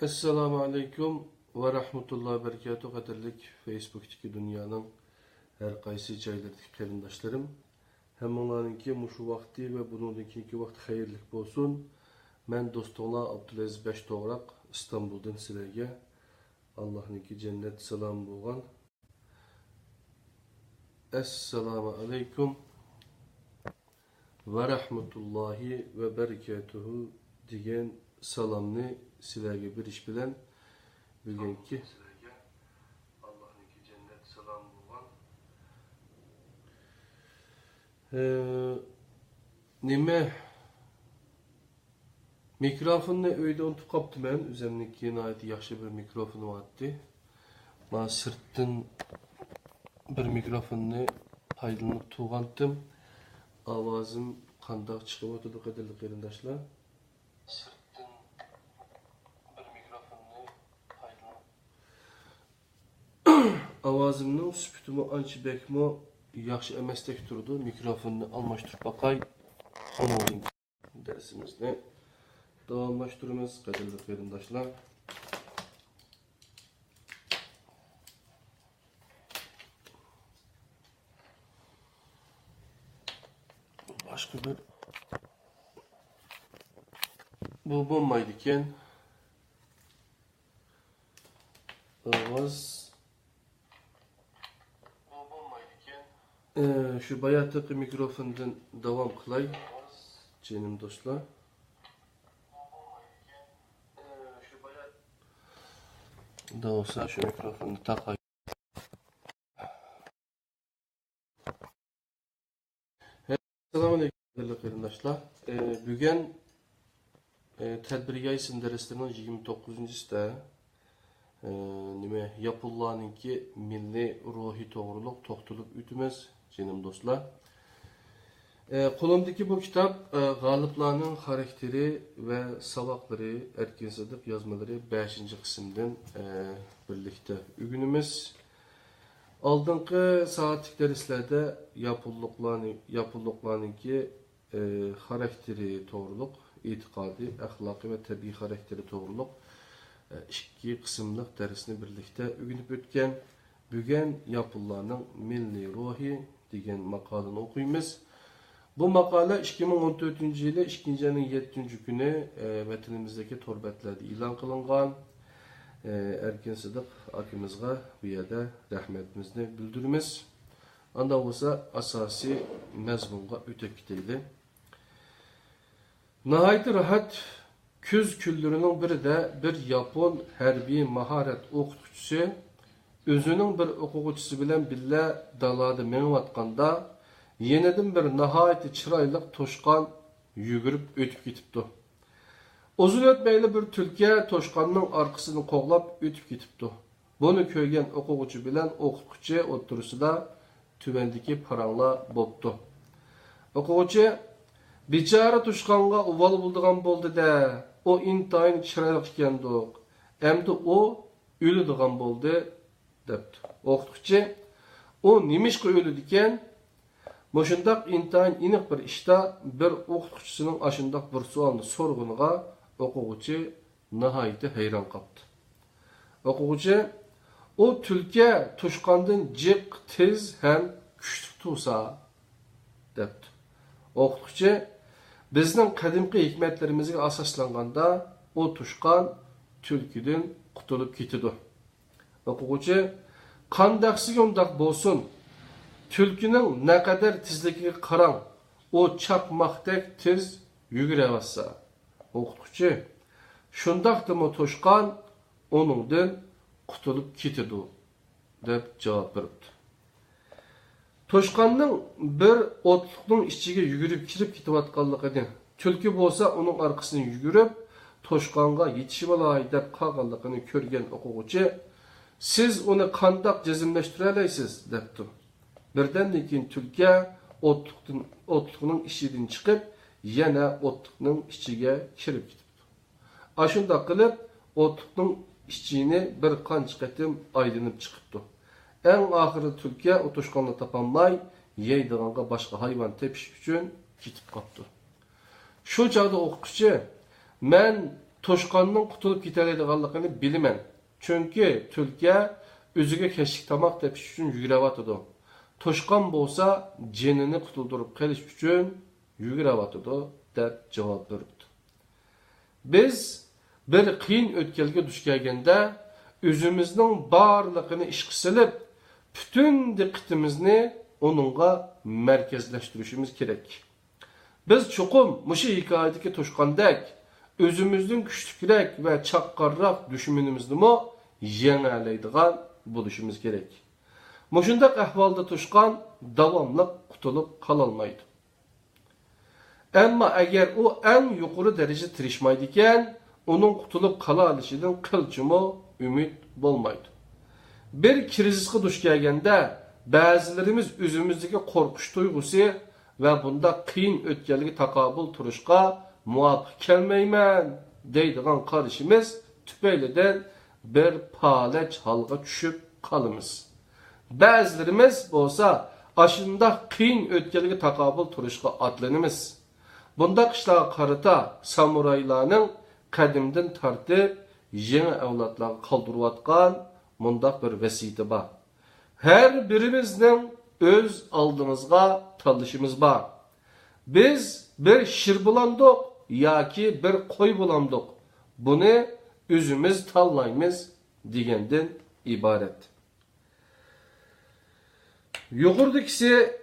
Assalamu alaikum ve rahmetullahi ve berekatuhu qadirlik Facebook'taki dünyanın her qaysı joylardagi qarindoshlarım. Hammalarınki mushu vaqti ve bununki vaqt xayrlik bolsun. Men do'stinglar Abdulaziz Beshto'g'roq İstanbul'dan sizlarga Allohninki cennet salom bo'lgan. Assalamu alaikum ve rahmetullahi ve berekatuhu degan salomni sizlarga berish bilan bugungi Allohninki cennet salom bo'lgan. Nima mikrofonni uyda unutib qolibdiman. O'zimniki nihoyatda yaxshi bir mikrofonim vardı. Men sirtdan bir mikrofonni foydalanib turgandim. Ovozim qandoq chiqib o'tadi qadrli qarindoshlar? Sirtdan bir mikrofonni foydalanib ovozimning sifati ancha bekmo yaxshi emasdek turdi. Mikrofonni almashtirib baqay. Xonadon dersimizni davomlashtiramiz qadrli qarindoshlar. Başka bir bu bo'lmaydi ekan. Ovoz bu bo'lmaydi ekan. Şu bayatdagi mikrofondan davom qilay. Canım do'stlar. Da olsa şu mikrofonu takay. Assalamu alaikum değerli arkadaşlar. Bugün tedbir yayısın derslerinin 29'da nime yapılanınki milli ruhi doğruluk toxtulup ütümez canım dostlar. Qo'limdagi bu kitap g'oliblarning xarakteri ve savaqlari, Erkin Sadiq yazmaları 5. qismdan birlikte o'rganamiz. Oldingi soatlik darslarda yapıllıqlarningki xarakteri to'g'riliq, e'tiqodi, axloqiy ve tabiiy xarakteri to'g'riliq ikki qismliq darsni birlikte o'rganib o'tgan. Bugun yapıllarning milliy ruhi degan maqolani o'qiymiz. Bu makale 2014 yılı 2. ayının 7. günü vatanimizdeki torbetlerde ilan kılıngan. Erkin Sadiq akimizga bu yerda rahmetimizni bildirimiz. Anda olsa asasi mezmunga ötep giteyli. Nihayet rahat küz küllürünün biri de bir Yapon harbiy maharet okutkuchisi özünün bir okutkuchisi bilen billa dalada menvatqanda yeniden bir nihayet çıraylık toşkan yugurip ötüp gitipti. Uzun ötmeyle bir Türkiye toşkanının arkasını qoğlap ötüp gitipti. Bunu köygen okugucu bilen okutkucu oturusu da tüvendeki paranla boptu. Okugucu, bicara toşkanga uval bulduğun boldu da, o intayın çıraylık ikendik. Emdi o ölüdüğün boldu, depti. Okutkucu, o nimişki ölüdüken, Moşundaq intayın iniq bir işta bir o'qituvchisining aşındaq bir sualni sorğuniga o'quvchi nihoyatda hayron qoldi. O'quvchi o tulki to'shqondan jiq tez ham kuchli tursa debdi. O'qituvchi bizning qadimgi hikmatlarimizga asoslanganda o to'shqon tulkidan qutulib ketadi. O'quvchi qandaqsiga undaq bo'lsin, Tülkünün ne kadar tizligiga qarang, o çapmaqdek tez yugurayotsa. O'qituvchi, shundaqdimi to'shqon onundan qutulib ketadi deb javob berdi. To'shqonning bir o'tliqning ichiga yugurib kirib ketayotganligini, tulki bo'lsa uning orqasidan yugurib to'shqonga yetishib olay deb qolganligini ko'rgan o'quvchi, siz uni qandoq jazmlashtira olasiz debdi. Birden keyin tulki o'tliqning ichidan chiqib, yana o'tliqning ichiga kirib ketibdi. Ashunda qilib, o'tliqning ichini bir qancha qatim aylanib chiqibdi. Eng oxiri tulki o'toshqonni topolmay, yeydiganga boshqa hayvon tepish uchun ketib qoldi. Shu chog'da o'quvchi, men toshqonning qutulib ketadiganligini bilaman. Chunki tulki o'ziga kechlik tomoq tepish uchun yugurayotidi. Toshqon bo'lsa, jinini qutuldirib qolish uchun yugurayotidi deb javob berdi. Biz bir qiyin o'tkalga duch kelganda o'zimizning barlig'ini ishga silib, butun diqqatimizni onunğa merkezleştirişimiz gerek. Biz çokum muşu hikayedeki toşqandek özümüzün güçlükürek ve çaqqarraq düşmanımızını mı yeneleydiğen buluşumuz gerek. Muşundaq ahvalda toşqan davamlı qutulup kalalmaydı. Ama eğer o en yukarı derece tirişmaydıyken onun qutulup kala alışıdan kılçımı ümit bolmaydı. Bir krizisqe duş kelgende bazılarımız özümüzdeki korkuş duygusu ve bunda qiyin ötkeligi takabul turuşqa muvaffaq kelmeymen deydiğen karışımız tüpeyleden bir palech halga düşüp kalımız. Bazılarımız olsa aşında qiyin ötkeligi takabul turuşqa atlanımız. Bunda qışlağa qarıta samuraylarının qadimden tartib yeni avlatlarga qaldırıvatqan mundaq bir vesiyeti var. Her birimizden öz aldığımızga talışımız var. Biz bir şir bulandık ya ki bir koy bulandık. Bunu özümüz tallayımız degenden ibaret. Yuqurdakisi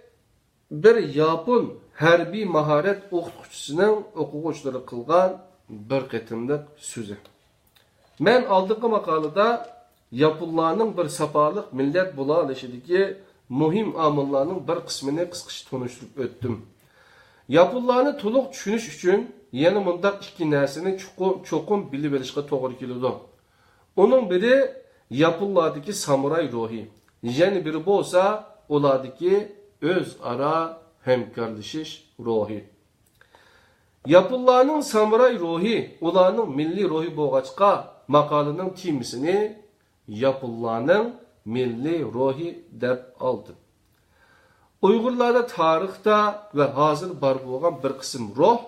bir yapon harbiy maharet o'qituvchisining o'quvchilari qilgan bir qitimliq so'zi. Men oldingi maqolada Yaponlarning bir safalık millet bulalışıdaki muhim amillarning bir qismini qisqacha tunishtirib o'tdim. Yaponlarni to'liq tushunish uchun yana mundaq ikki narsani cho'qim bilib olishga to'g'ri keladi. Uning biri Yaponlardagi samuray ruhi, yana biri bo'lsa ulardagi o'zaro hamkorlashish ruhi. Yaponlarning samuray ruhi ularning milliy ruhi bo'lg'achqa maqolaning temasini Yaponlarning milliy ruhi deb oldi. Uyg'urlarda tarixda ve hozir bor bo'lgan bir qism ruh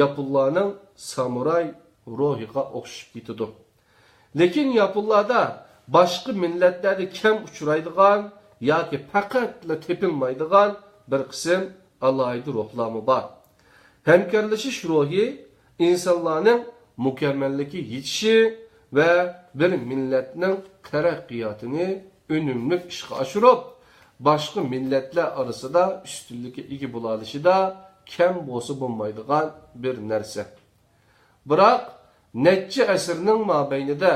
Yaponlarning samuray ruhiga o'xshab ketadi. Lekin Yaponlarda boshqa millatlarda kam uchraydigan yoki faqatla tepilmaydigan bir qism alohida ruhlarmi bor. Hamkorlashish ruhi insonlarning mukammalligi yetishi ve bir milletning taraqqiyotini önümlük ishga oshirib, boshqa milletler arasida üstünlükə ega bo'lalishida kam bo'lsa bo'lmaydigan bir narsa. Biroq necha asrning mobaynida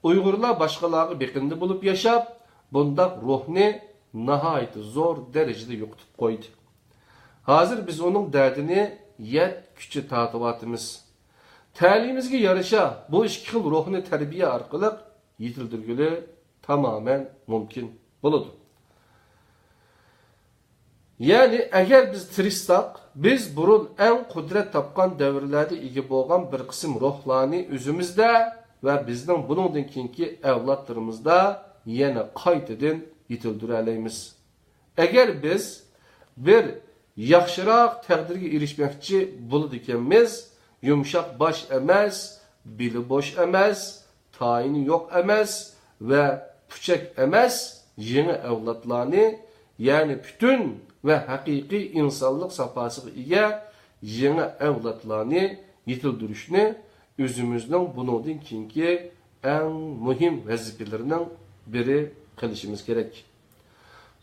Uyg'urlar boshqalarga beqindi bo'lib yashab, bundaq ruhni nihoyat zo'r darajada yo'qotib qo'ydi. Hozir biz uning dardini yet kuchi tortyapmiz. Ta'limimizga yarasha bu ikki xil ruhni tarbiya orqali yetildirgili tamamen mümkün bo'ladi. Yani eğer biz tirishsak, biz burun en kudret tapkan devirlerde ega bo'lgan bir qism ruhlarni o'zimizda ve bizning buningdan keyingi avlodlarimizda yana qaytadan yetildira olamiz. Eğer biz bir yaxshiroq taqdirga erishmoqchi bo'ladi ekanmiz, yumshoq bosh emas, bili bo'sh emas, tayini yo'q emas ve puchak emas, yeni avlodlarni, yani bütün ve hakiki insanlık safhasiga ega yeni avlodlarni yetildirishni o'zimizning buningdan keyingi eng muhim vazifelarining biri qilishimiz kerak.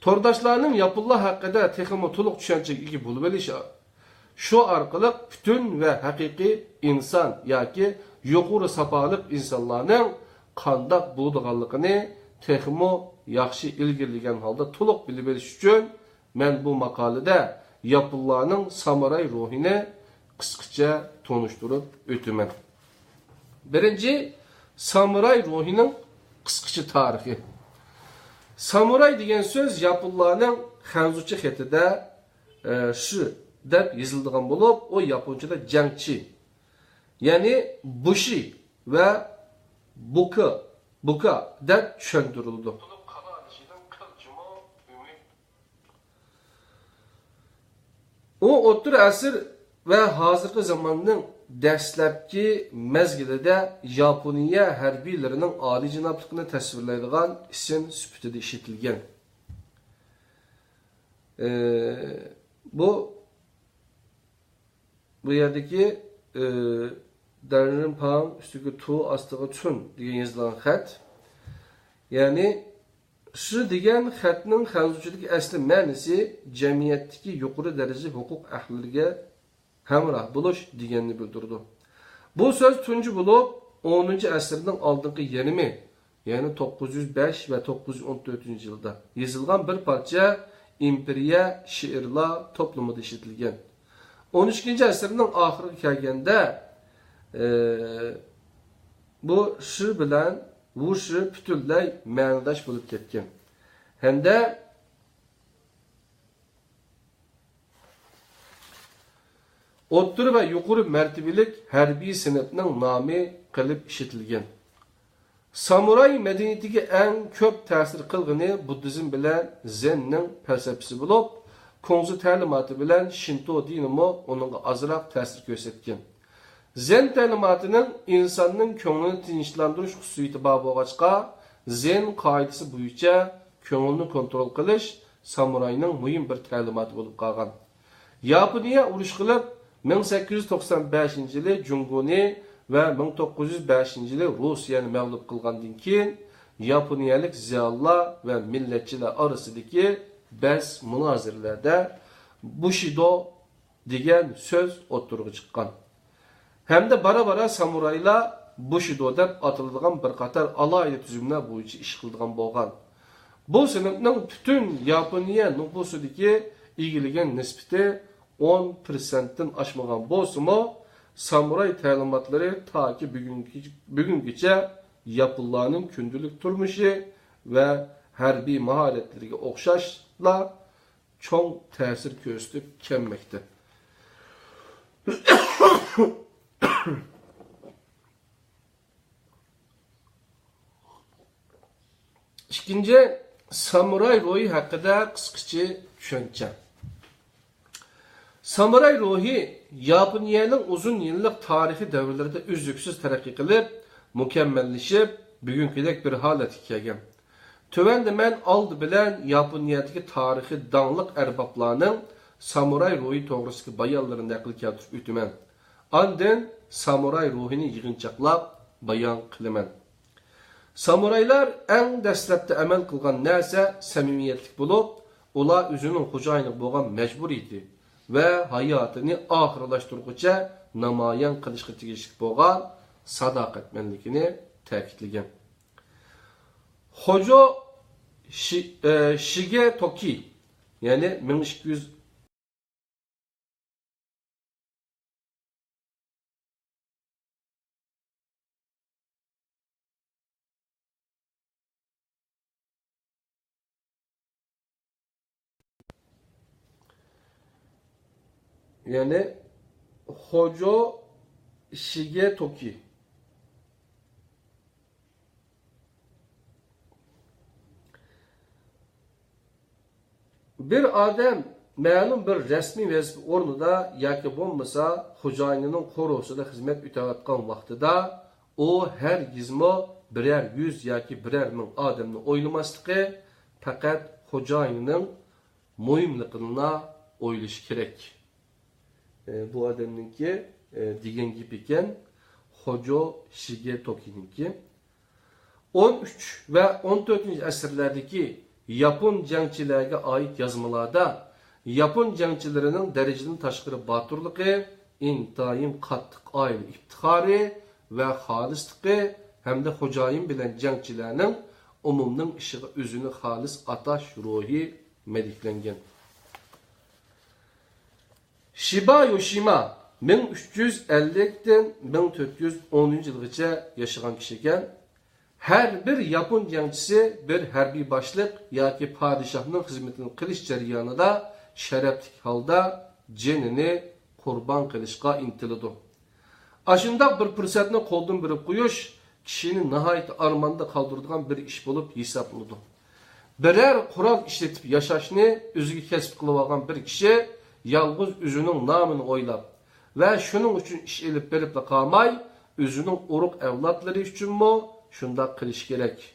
To'rdoshlarning Yaponlar haqida texmo to'liq tushunchaga ega bo'lib olishi şu orqali bütün ve hakiki insan yoki yuqori safhalik insonlarning qandoq bo'lganligini texmo yaxshi ilgirlagan holda to'liq bilib olish uchun men bu maqolada Yaponlarning samuray ruhini qisqacha tonishtirib o'taman. Birinchi, samuray ruhining qisqacha tarixi. Samuray degan so'z Yaponlarning Hanzucha xatida shu deb yozilgan bo'lib, o Yaponchada jangchi, ya'ni bushi ve buka deb tushuntirildi. O o'rta asr ve hozirgi zamonning dastlabki mezgilida Yaponiya harbiylarining oliyjanobligini tasvirlaydigan ism sifatida ishlatilgan. Bu yerdeki Darren Pang üstüge tu astığı çun degan yazılan xat. Yani şu degan xatning xanzuchilik asli ma'nosi jamiyatdagi yuqori daraja huquq ahliga hamroh bo'lish deganni bildirdi. Bu so'z tunji bo'lib 10-asrning oldingi yarmi, ya'ni 905 va 914-yilda yozilgan bir parcha imperiya she'rlar to'plamida ishlatilgan. 13-asrning oxiriga kelganda bu she'r bilan bu she'r butunlay ma'nodosh bo'lib ketgan. Hamda o'rta va yuqori martabalik harbiy sinfning nomi qilib ishlatilgan. Samuray madaniyatiga eng ko'p ta'sir qilgani buddizm bilan zenning falsafasi bo'lib, Konzu ta'limoti bilan Shinto dinimi uningga ozroq ta'sir ko'rsatgan. Zen ta'limotining insonning ko'nglini tinchlantirish xususiyati bor bo'lg'achqa, zen qoidasi bo'yicha ko'ngilni kontrol qilish samurayning muhim bir ta'limoti bo'lib qolgan. Yaponiya urush qilib 1895-yili Jungoni va 1905-yili Rossiyani mag'lub qilgandan keyin Yaponiyalik ziyolilar va millatchilar orasidagi bas munoziralarda Bushido degan so'z o'ttirg'i chiqqan. Hamda bara-bara samuraylar Bushido deb atiladigan bir qator alohida tuzumlar bo'yicha ish qilgan bo'lgan. Bu sinfning butun Yaponiya nufusidagi egilgan nisbati 10%dan oshmagan bo'lsa-mo, samuray ta'limotlari toki bugungacha yaponlarning kundalik turmushi va harbiy mahoratlariga o'xshashla cho'ng ta'sir ko'rsatib kelmoqda. İkinci, samuray ruhi haqida qisqacha tushuncha. Samuray ruhi Yaponiyaning uzun yillik tarixiy davrlarida uzluksiz taraqqiy qilib, mukammallashib, bugünkidek bir holatga kelgan. Tövəndə mən aldı bilən Yaponiyadagi tarixiy danlıq ərbablarning samuray ruhi to'g'risidagi bayonlarini naql keltirib o'taman. Andin samuray ruhini yig'inchoqlab bayon qilaman. Samuraylar eng dastlabda amal qilgan narsa samimiyatlik bo'lib, ular o'zining xo'jayini bo'lgan majburiyati va hayotini oxirlashtirguncha namoyon qilishga tegishli bo'lgan sadoqatmanligini ta'kidlagan. Hojo Shigetoki, yani 1200 yani Hojo Shigetoki bir odam ma'lum bir rasmiy vazifa o'rnida yoki bo'lmasa xo'jayinining qo'rg'osida xizmat o'tayotgan vaqtida u hargizmo biror yuz yoki biror ming odamni o'ylamasligi, faqat xo'jayinining muhimligini o'ylash kerak. Bu odamninki degan gap ekan, Hojo Shigetokininki. 13 va 14-asrlardagi Yapon jangchilarga oid yozmalarda Yapon jangchilarining darajadan tashqari boturligi, intayin qattiq oila iftixori va xolisligi hamda xo'jayin bilan jangchilarning umumning ishiga o'zini xolis atash ruhi madhlangan. Shiba Yoshima 1350dan 1410-yilgacha yashagan kishi ekan. Her bir Yapon jangchisi bir harbiy boshliq yoki padişahning xizmatini qilish jarayonida sharafli holda jinini qurbon qilishga intiladi. Ashundoq bir fursatni qo'ldan berib qo'yish kishini nihoyat armonda qoldiradigan bir ish bo'lib hisoblanadi. Biror qurol ishlatib yashashni o'ziga kasb qilib olgan bir kishi yolg'iz o'zining nomini o'ylab ve şunun için iş elip berip kalmay, özünün uruk evlatları için mi şunda kılış gerek.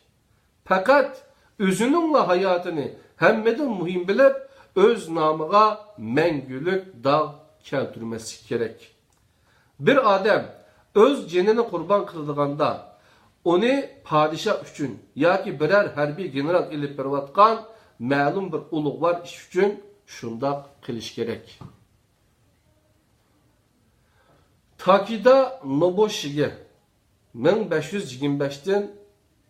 Fakat özününle hayatını hemmeden muhim bilip, öz namıga mengülük dağ keltürmesi gerek. Bir adam öz cenini kurban kıldığında, onu padişah üçün, ya ki birer harbiy general elip bervatkan, ma'lum bir ulug' var iş üçün şunda kılış gerek. Takida Noboshiga 1525'ten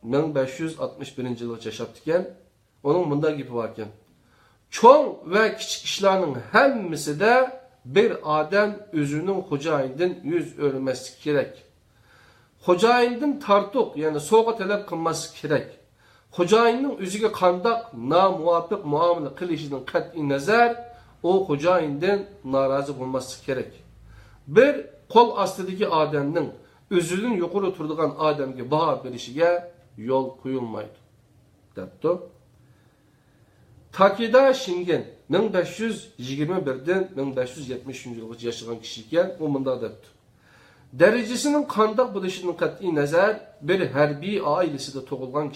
1561 yılga yaşaptıken, onun bunda gibi varken, çoğun ve küçük işlerinin hemmisi de bir adam özünün hocayından yüz örmesi gerek. Hocayından tartuk, yani soğuk talep kılması gerek. Hocayının özüge kandak namuvafık muamele kılışının kat'i nazar, o hocayından narazı olması gerek. Bir kol astidagi adamning özünün yuqori turdigan adamga baho berishiga yo'l qo'yilmaydi, debdi. Takida Shingen 1521'den 1570 yılgacha yaşagan kishi ekan, u munda debdi. Derecesinin qandoq bo'lishidan qat'iy nazar, bir harbiy oilasida tug'ilgan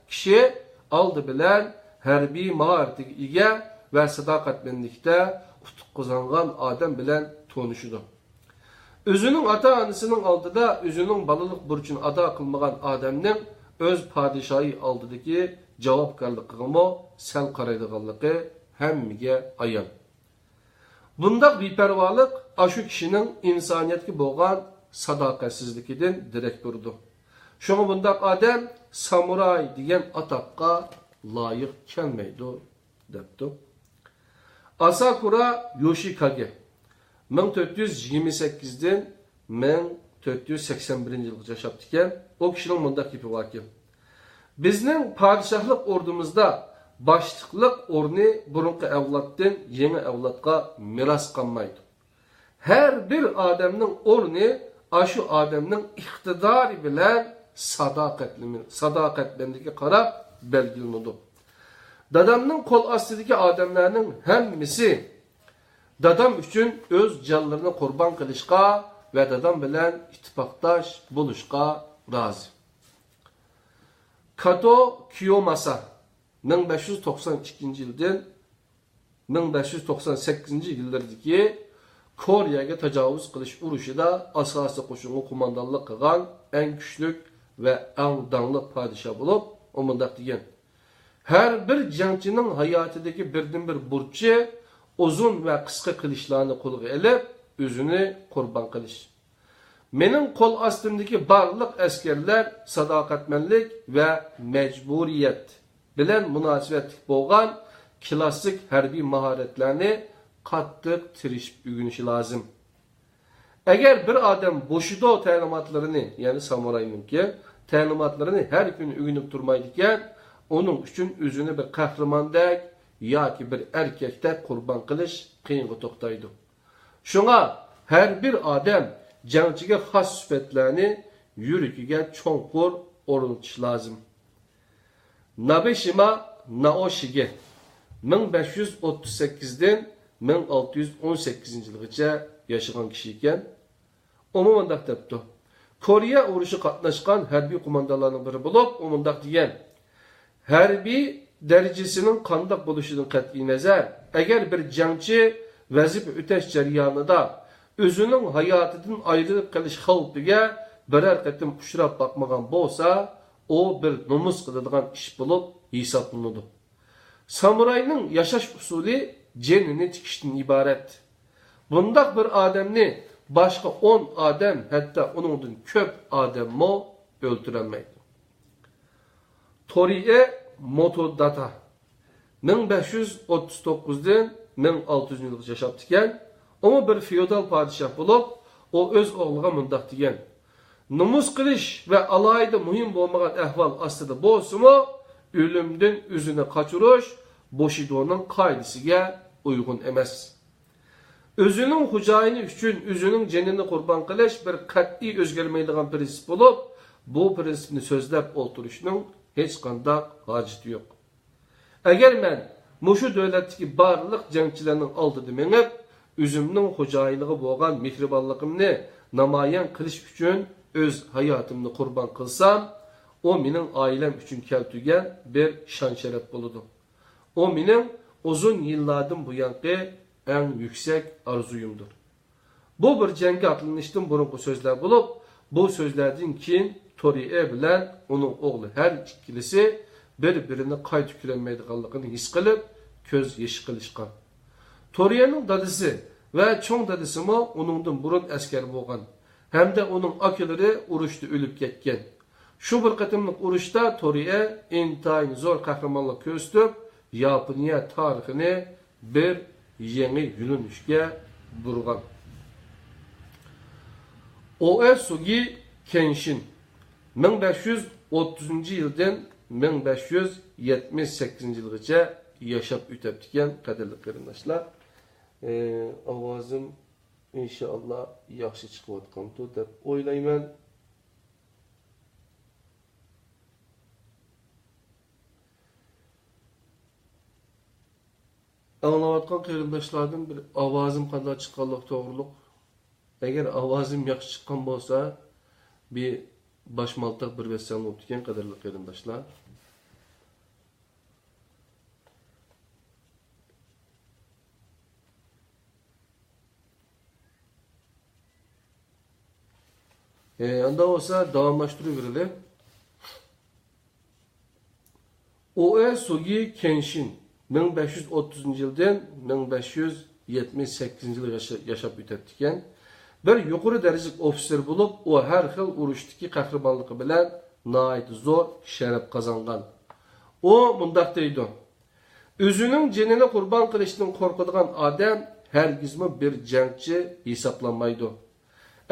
kishi oldi bilan harbiy maharatiga ega va sadoqatmandlikda utuq qozongan odam bilan tanishadi. Özünün ata-anasının aldıda özünün balalık burcunu ada kılmagan adamның öz padişahı aldıdaki javobgarligini sel qaraydiganligi hammaga ayon. Bundaq beparvolik aşu kişinin insoniyatga bo'lgan sadoqatsizligidan derak turdi. Şoňa bundaq adam samuray degan ataqqa loyiq kelmaydi, debdi. Asakura Yoshikage 1428'den 1481 yılgacha yaşaptıken, o kişinin mundaq gibi varken, bizning padişahlık ordumuzda başlıqlıq orni burunqi avloddan yeni avlodga miras qolmaydi. Her bir adamning orni aşu adamning iqtidori bilan sadoqatligiga qarab belgilanadi. Dadamning qo'l ostidagi odamlarning hammasi dadam üçün öz canlarını kurban kılışqa ve dadam bilen ittifaktaş buluşqa razı. Kato Kiyomasa 1592 yıldan 1598 yıllardaki Kore'ye tecavüz kılış uruşida asası koşunu kumandanlık kılgan en güçlük ve en danlı padişah bulup o mundaq diyen. Her bir jangchining hayotidagi birden bir burchi uzun ve qisqa qilishlarni qo'lga elib, o'zini qurban qilish. Mening qo'l ostimdagi barliq askarlar sadoqatmanlik ve mecburiyet bilan munosabatli bo'lgan klassik harbiy mahoratlarni qattiq tirishib o'rganishi lozim. Agar bir odam Bushido ta'limotlarini, ya'ni samurayninki ta'limotlarini har kun o'rganib turmaydi ekan, onun üçün o'zini bir qahramondek yoki bir erkekdek qurban qilish qiyinga to'xtaydi. Şuna her bir odam jangchiga xos sifatlarni yuragiga cho'nqur o'rnatish lozim. Nabeshima Naoshiga 1538'den 1618 yılgacha yaşagan kishi ekan, o mundaq debdi. Koreya urushi qatnashgan harbiy qo'mondonlarning biri bo'lib, o mundaq degan: harbiy derecesinin qandoq bo'lishidan qat'iy nazar, agar bir jangchi vazifa o'tash jarayonida o'zining hayotidan ayrilib qolish xavfiga biror qatim uchrab boqmagan bo'lsa, o bir nomus qiladigan ish bo'lib hisoblanadi. Samurayning yashash usuli jenini tikishdan iborat. Bundaq bir odamni boshqa 10 odam, hatto uningdan ko'p odammo o'ldirolmaydi. Torie Motodata 1539'dan 1600 yılgacha yaşaptıken, o bir feodal padişah bo'lib, o öz oğluga mundaq degan: "Numus qilish ve alayda muhim bo'lmagan ahvol ostida bo'lsa-mu, o'limdan o'zini qochirish Bushidoning qoidasiga uygun emas. Özünün hocayini üçün özünün cenini qurban qilish bir qat'iy o'zgarmaydigan prinsip bo'lib, bu prinsipni so'zlab o'tirishning hech qanday hojati yo'q. Agar men mushu davlatdagi barliq jangchilarning oldida menib, özümnің xo'jayinligi bo'lgan mehribonligimni namoyon qilish uchun o'z hayotimni qurbon qilsam, o mening oilam uchun keltirgan bir shon sharaf bo'ladi. O mening uzun yillardan buyangi eng yuksak orzuyumdur. Bu bir jangga atlanishdan burungi so'zlar bo'lib, bu so'zlardan keyin Toriye bilan uning o'g'li har ikkilisi bir-birini qayta ko'rolmaydiganligini his qilib, ko'z yoshi qilishgan. Toriyening dadisi va cho'ng dadisimi uningdan burun askar bo'lgan, hamda uning akalari urushda o'lib ketgan. Shu bir qatimlik urushda Toriye intayin zo'r qahramonlik ko'rsatib, Yaponiya tarixini bir yangi yo'nalishga burgan. Oesugi Kenshin 1530 yildan 1578 yilgacha yashab o'tibdigan qadrli qarindoshlar. Ovozim inshaalloh yaxshi chiqayotgandir deb o'ylayman. Anlayotgan qarindoshlardan bir ovozim qanday chiqqanlik to'g'riliq. Agar ovozim yaxshi chiqqan bo'lsa, bir başmaltıq bir versiyonu o'tgan qadrli qarindoshlar. Anda olsa davamlaştırıverelim. Oesugi Kenshin 1530 yıldan 1578 yıl yaşap o'tibdigan bir yuqori darajalik ofitser bo'lib, u har xil urushdagi qahramonligi bilan nihoyat zo'r sharaf qozongan. U mundaq deydi: "O'zining jinini qurbon qilishdan qo'rqadigan odam hargizmi bir jangchi hisoblanmaydi.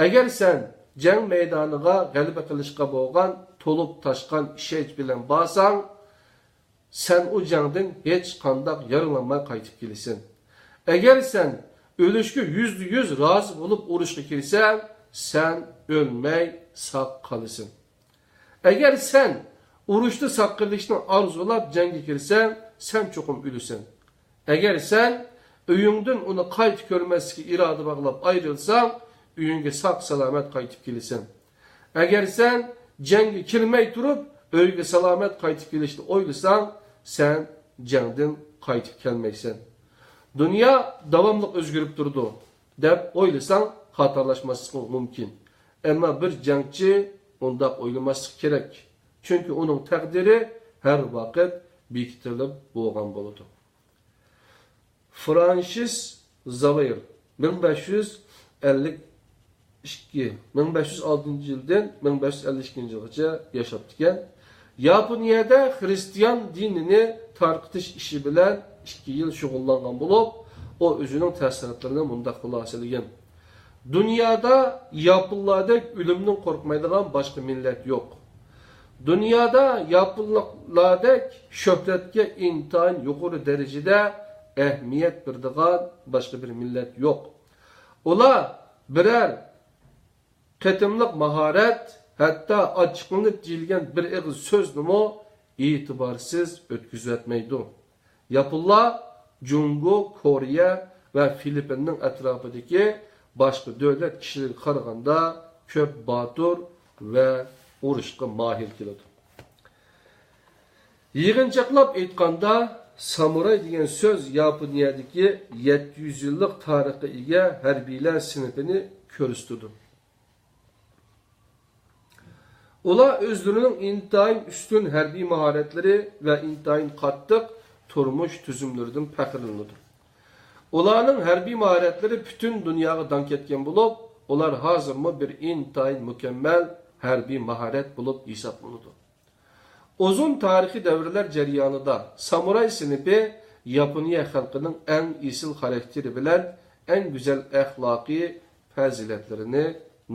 Agar sen jang maydoniga g'alaba qilishga bo'lgan to'lib toshgan ishonch bilan borsang, sen o jangdan hech qanday yaralanmay qaytib kelasan. Agar sen ölüşkü %100 razı olup urushga kirsen, sen ölmey sağ kalısın. Eğer sen urushda sağ qilishni arzulab jangga kirsen, sen çokum ölüsün. Eğer sen uyingdan onu qayt ko'rmaslikka iroda bog'lab ayrılsan, uyingga sağ salamet qaytib kelasan. Eğer sen jangga kirmay turib, uyga salamet qaytib kelishni o'ylasan, sen jangdan qaytib kelmaysan. Dünya davamlı özgürüp durdu deb o'ylasan, xatarlaşmaslık mümkün. Ama bir jangchi onda o'ylamaslik kerak. Çünkü onun takdiri her vakit bekitilib bo'lgan bo'ladi. Francis Xavier 1506 yıldan 1552 yılgacha yaşaptıken, Yaponiyada Hristiyan dinini tarqitish ishi bilan 2 yıl shug'ullangan bo'lib, o o'zining ta'sirotlarini mundaq xulosalagan. Dünyada Yaponlardek ölümden qo'rqmaydigan boshqa millat yo'q. Dünyada Yaponlardek shuhratga intayin yuqori darajada ahamiyat beradigan boshqa bir millat yo'q. Ular birer qatimliq mahorat, hatta ochiqlanib deyilgan bir og'iz so'zni e'tiborsiz o'tkazmaydi. Yaponlar Jungo, Koreya ve Filipin'nin etrafındaki başka devlet kişileri qaraganda köp batur ve urushga mahir keladi. Yig'inchaqlab aytganda, samuray degan so'z Yaponiyadagi 700 yillik tarixga ega harbiylar sinfini ko'rsatdi. Ular o'zlarining intayin ustun harbiy mahoratlari va intayin qattiq turmuş tüzümlerinden faxrlanadi. Ularning harbiy mahoratlari bütün dunyoga dank etgan bo'lib, ular hozirmi bir intayin mukammal harbiy mahorat bo'lib hisoblanadi. Uzun tarixiy davrlar jarayonida samuray sinfi Yaponiya xalqining eng esil xarakteri bilan eng go'zal axloqiy fazilatlarini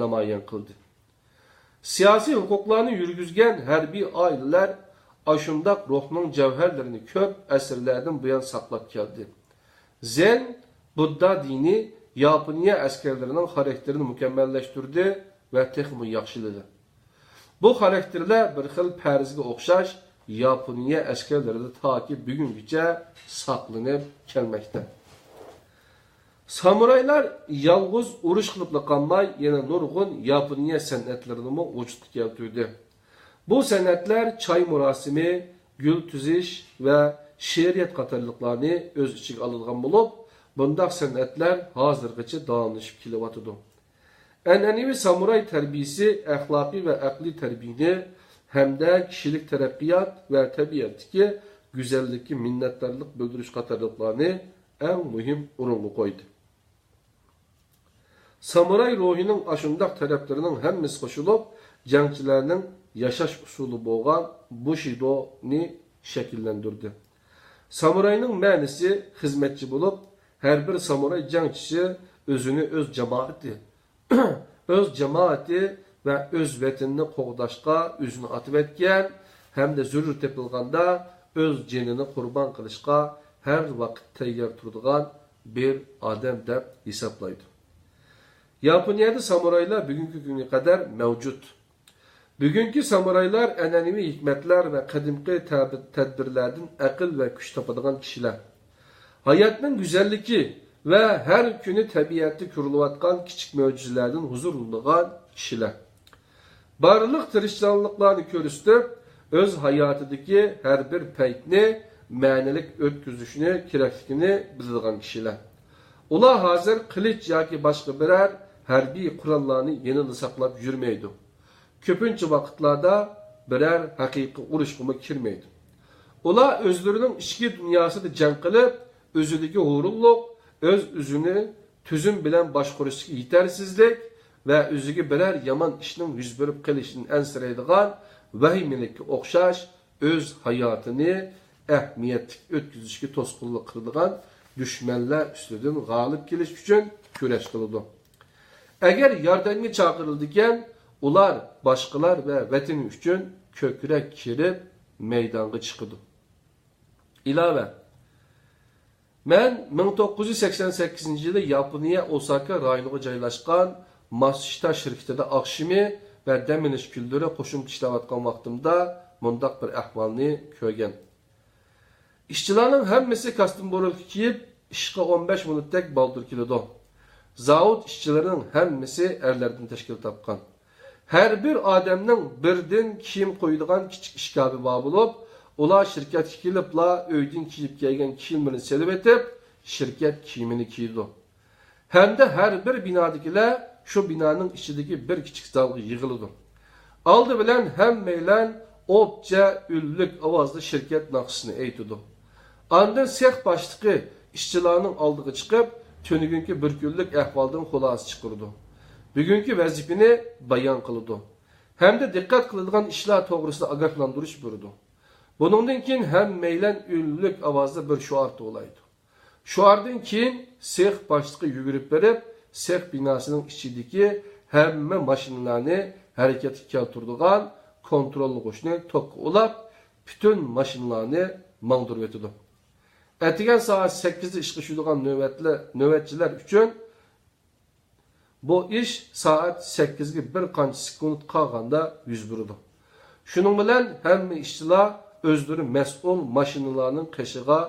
namoyon qildi. Siyosiy huquqlarni yurgizgan harbiy oilalar aşındak ruhunun cevherlerini köp əsrlərdən bu yan saklap geldi. Zen, Budda dini Yaponiya askerlerinin karakterini mükemmelleştirdi ve texmi yaxşıladı. Bu karakterler bir xil pərzga oxşaş Yaponiya askerleri de ta ki bugünküce saklanıp kelmekte. Samuraylar yalğız uruş qılıpla qalmay, yana nurgun Yaponiya sənətlərini vücudga keltirdi. Bu sənətlər çay murasimi, gül tüziş və şe'riyat qatarlıqlarını öz içiga aladigan bo'lib, bundaq sənətlər hozirgacha davomlashib kelyapti. An'anaviy samuray tərbiyəsi əxlaqi və aqli tərbiyəni hamda kishilik taraqqiyot və tabiatdagi go'zallikka minnatdorlik bildirish qatorliqlarni eng muhim o'ringa qo'ydi. Samuray ruhining ashundaq taraflarining hammasi qo'shilib, jangchilarning yashash usuli bo'lgan bushidoni shakllantirdi. Samurayning ma'nosi xizmatchi bo'lib, har bir samuray jangchisi o'zini o'z jamoati, o'z jamoati va o'z vatanini qo'g'dashga o'zini atib etgan, hamda zarur tepilganda o'z jinini qurbon qilishga har vaqt tayyor turadigan bir odam deb hisoblaydi. Yaponiyada samuraylar bugungi kunga qadar mavjud. Bugungi samuraylar an'anaviy hikmatlar va qadimgi tadbirlardan aql va kuch topadigan kishilar. Hayotning go'zalligi va har kuni tabiatda ko'rilayotgan kichik mo'jizalardan huzurlangan kishilar. Barliq tirishchiliklarni ko'rsatib, o'z hayotidagi har bir paytni ma'nilik o'tkazishni kerakligini biladigan kishilar. Ular hozir qilich yoki boshqa biror harbiy qurollarni yanada saqlab yurmaydi. Ko'pincha vaqtlarda biror haqiqiy urushga kirmaydi. Ular o'zlarining ichki dunyosida jang qilib, o'zidagi hurulliq, o'z-o'zini tuzum bilan boshqarishga yetarsizlik va o'ziga biror yomon ishning yuz berib qilishini ansiraydigan vahimalikka o'xshash o'z hayotini ahamiyatli o'tkazishga to'sqinlik qiladigan dushmanlar ustidan g'olib kelish uchun kurash qiladi. Agar yordamga chaqirildigan, ular boshqalar va vatan uchun ko'krak kirib maydonga chiqadi. Ilova. Men 1988-yilda Yaponiya Osaka rayoniga joylashgan Matsushita shirkatida oqshimi va dam olish kunlari qo'shimcha ishlayotgan vaqtimda mundaq bir ahvolni ko'rgan. İşçilerin hemmesi kostyum boruluk kiyip, işe 15 minutdek baldır keladi. Zavod işçilerinin hemmesi erlerden teşkil tapkan. Her bir adamның birden kiyim qo'yadigan kichik ishkabi bor bo'lib, ular shirkatga kelibla uydan kiyib kelgan kiyimini selib etib, shirkat kiyimini kiydi. Hamda har bir binadagilar shu binoning ichidagi bir kichik zalga yig'ildi. Oldi bilan hammaylar o'pcha ullik ovozda shirkat naqshisini aytdi. Ondan sex boshlig'i ishchilarning oldiga chiqib, tunugungi bir kunlik ahvoldan xulosa chiqardi. Bugungi vazifani bayon qildi. Hamda diqqat qiladigan ishlar to'g'risida ogohlantirish berdi. Buningdan keyin hammaylar ullik ovozda bir shuar to'laydi. Shuardan keyin sex boshlig'i yugurib berib, sex binosining ichidagi hamma mashinalarni harakatga keltiradigan kontrol qo'shni to'qqa ulab, butun mashinalarni mangdirib o'tdi. Ertagan soat 8'de ishga tushadigan navbatchilar uchun bu ish soat 8'ga bir qancha sekund qolganda yuz berdi. Shuning bilan hamma ishchilar o'zlari mas'ul mashinalarning qishig'iga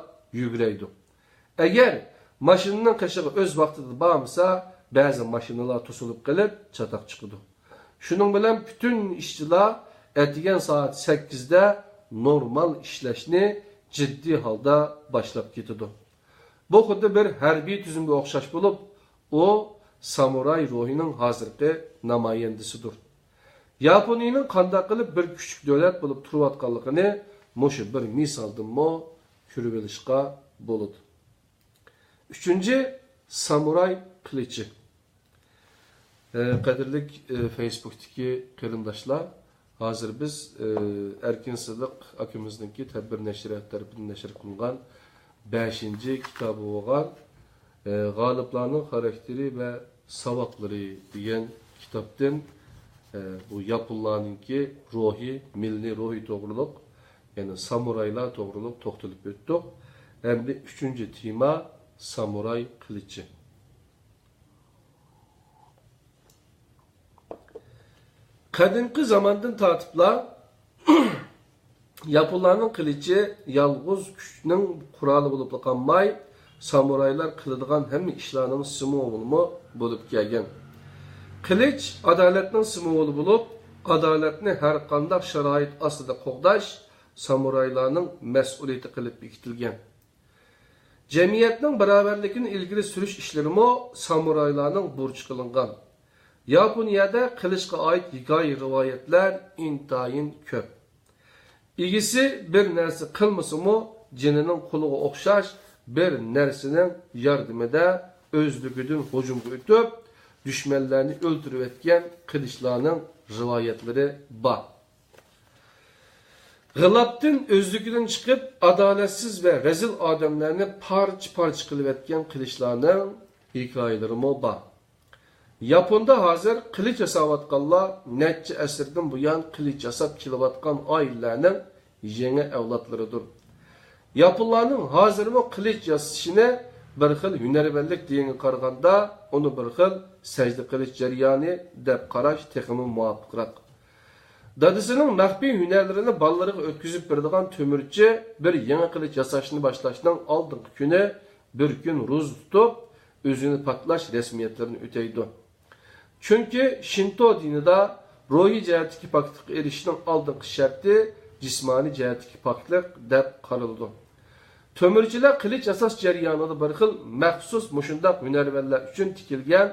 yuguraydi. Agar mashinaning qishig'i o'z vaqtida bormasa, ba'zi mashinalar to'silib qolib, chatoq chiqadi. Shuning bilan butun ishchilar ertagan soat 8'da normal ishlashni ciddi halda başlap ketidi. Bu xuddi bir harbiy tuzumga o'xshash bo'lib, o samuray ruhining hozirgi namoyandasidir. Yaponiyaning qanday qilib bir kuchli davlat bo'lib turayotganligini mushu bir misoldanmi ko'rib olishga bo'ladi. 3. Samuray qilichi. Qadrli Facebook'taki qarindoshlar, hazır biz Erkin Sıdık akimizdeki tedbir neşriyat tarafından neşr kılıngan 5. kitabı olan Galiplarının Karakteri ve Savakları diyen kitaptan bu Yapıllarınki ruhi, milli ruhi doğruluk, yani samuraylar doğruluk toxtulup öttük. Hem de 3. tema samuray kılıcı. Kadimki zamandan tartibla yapılanın kılıcı yalğız güçünün kuralı bulup kalmay, samuraylar qiladigan hamma ishlarning simvoli bo'lib kelgan. Qilich adolatning simvoli bo'lib, adolatni har qanday sharoit ostida qo'g'dash samuraylarning mas'uliyati qilib bekitilgan. Jamiyatning barobarligini ilgari surish ishlarimi samuraylarning burchi qilingan. Yaponiyada qilichga oid hikoya rivoyatlar intayin ko'p. Egisi bir narsa qilmasimi, jinining quliga o'xshash bir narsaning yordamida o'zligidan hujumga o'tib, dushmanlarni o'ldirib etgan qilichlarning rivoyatlari bor. G'ilobdan o'zligidan chiqib, adolatsiz va razil odamlarni parcha-parcha qilib etgan qilichlarning hikoyalari bor. Yaponda hozir qilich yasayotganlar necha asrdan buyon qilich yasab kelayotgan oilalarning yangi avlodlaridir. Yaponlarning hozirmi qilich yasashini bir xil hunarmandlik deyiga qaraganda, uni bir xil sajda qilish jarayoni deb qarash texmi muvofiqroq. Dadasining maxfiy hunarlarini ballarga o'tkazib beradigan to'mirchi bir yangi qilich yasashni boshlashning oldingi kuni bir kun ro'z tutib, o'zini paklash rasmiyatlarini o'taydi. Chunki Shinto dinida ruhiy jihatdagi poklikka erishishning oldingi sharti jismoniy jihatdagi poklik deb qaraladi. To'mirchilar qilich yasash jarayonida bir xil maxsus mushundaq hunarmandlar uchun tikilgan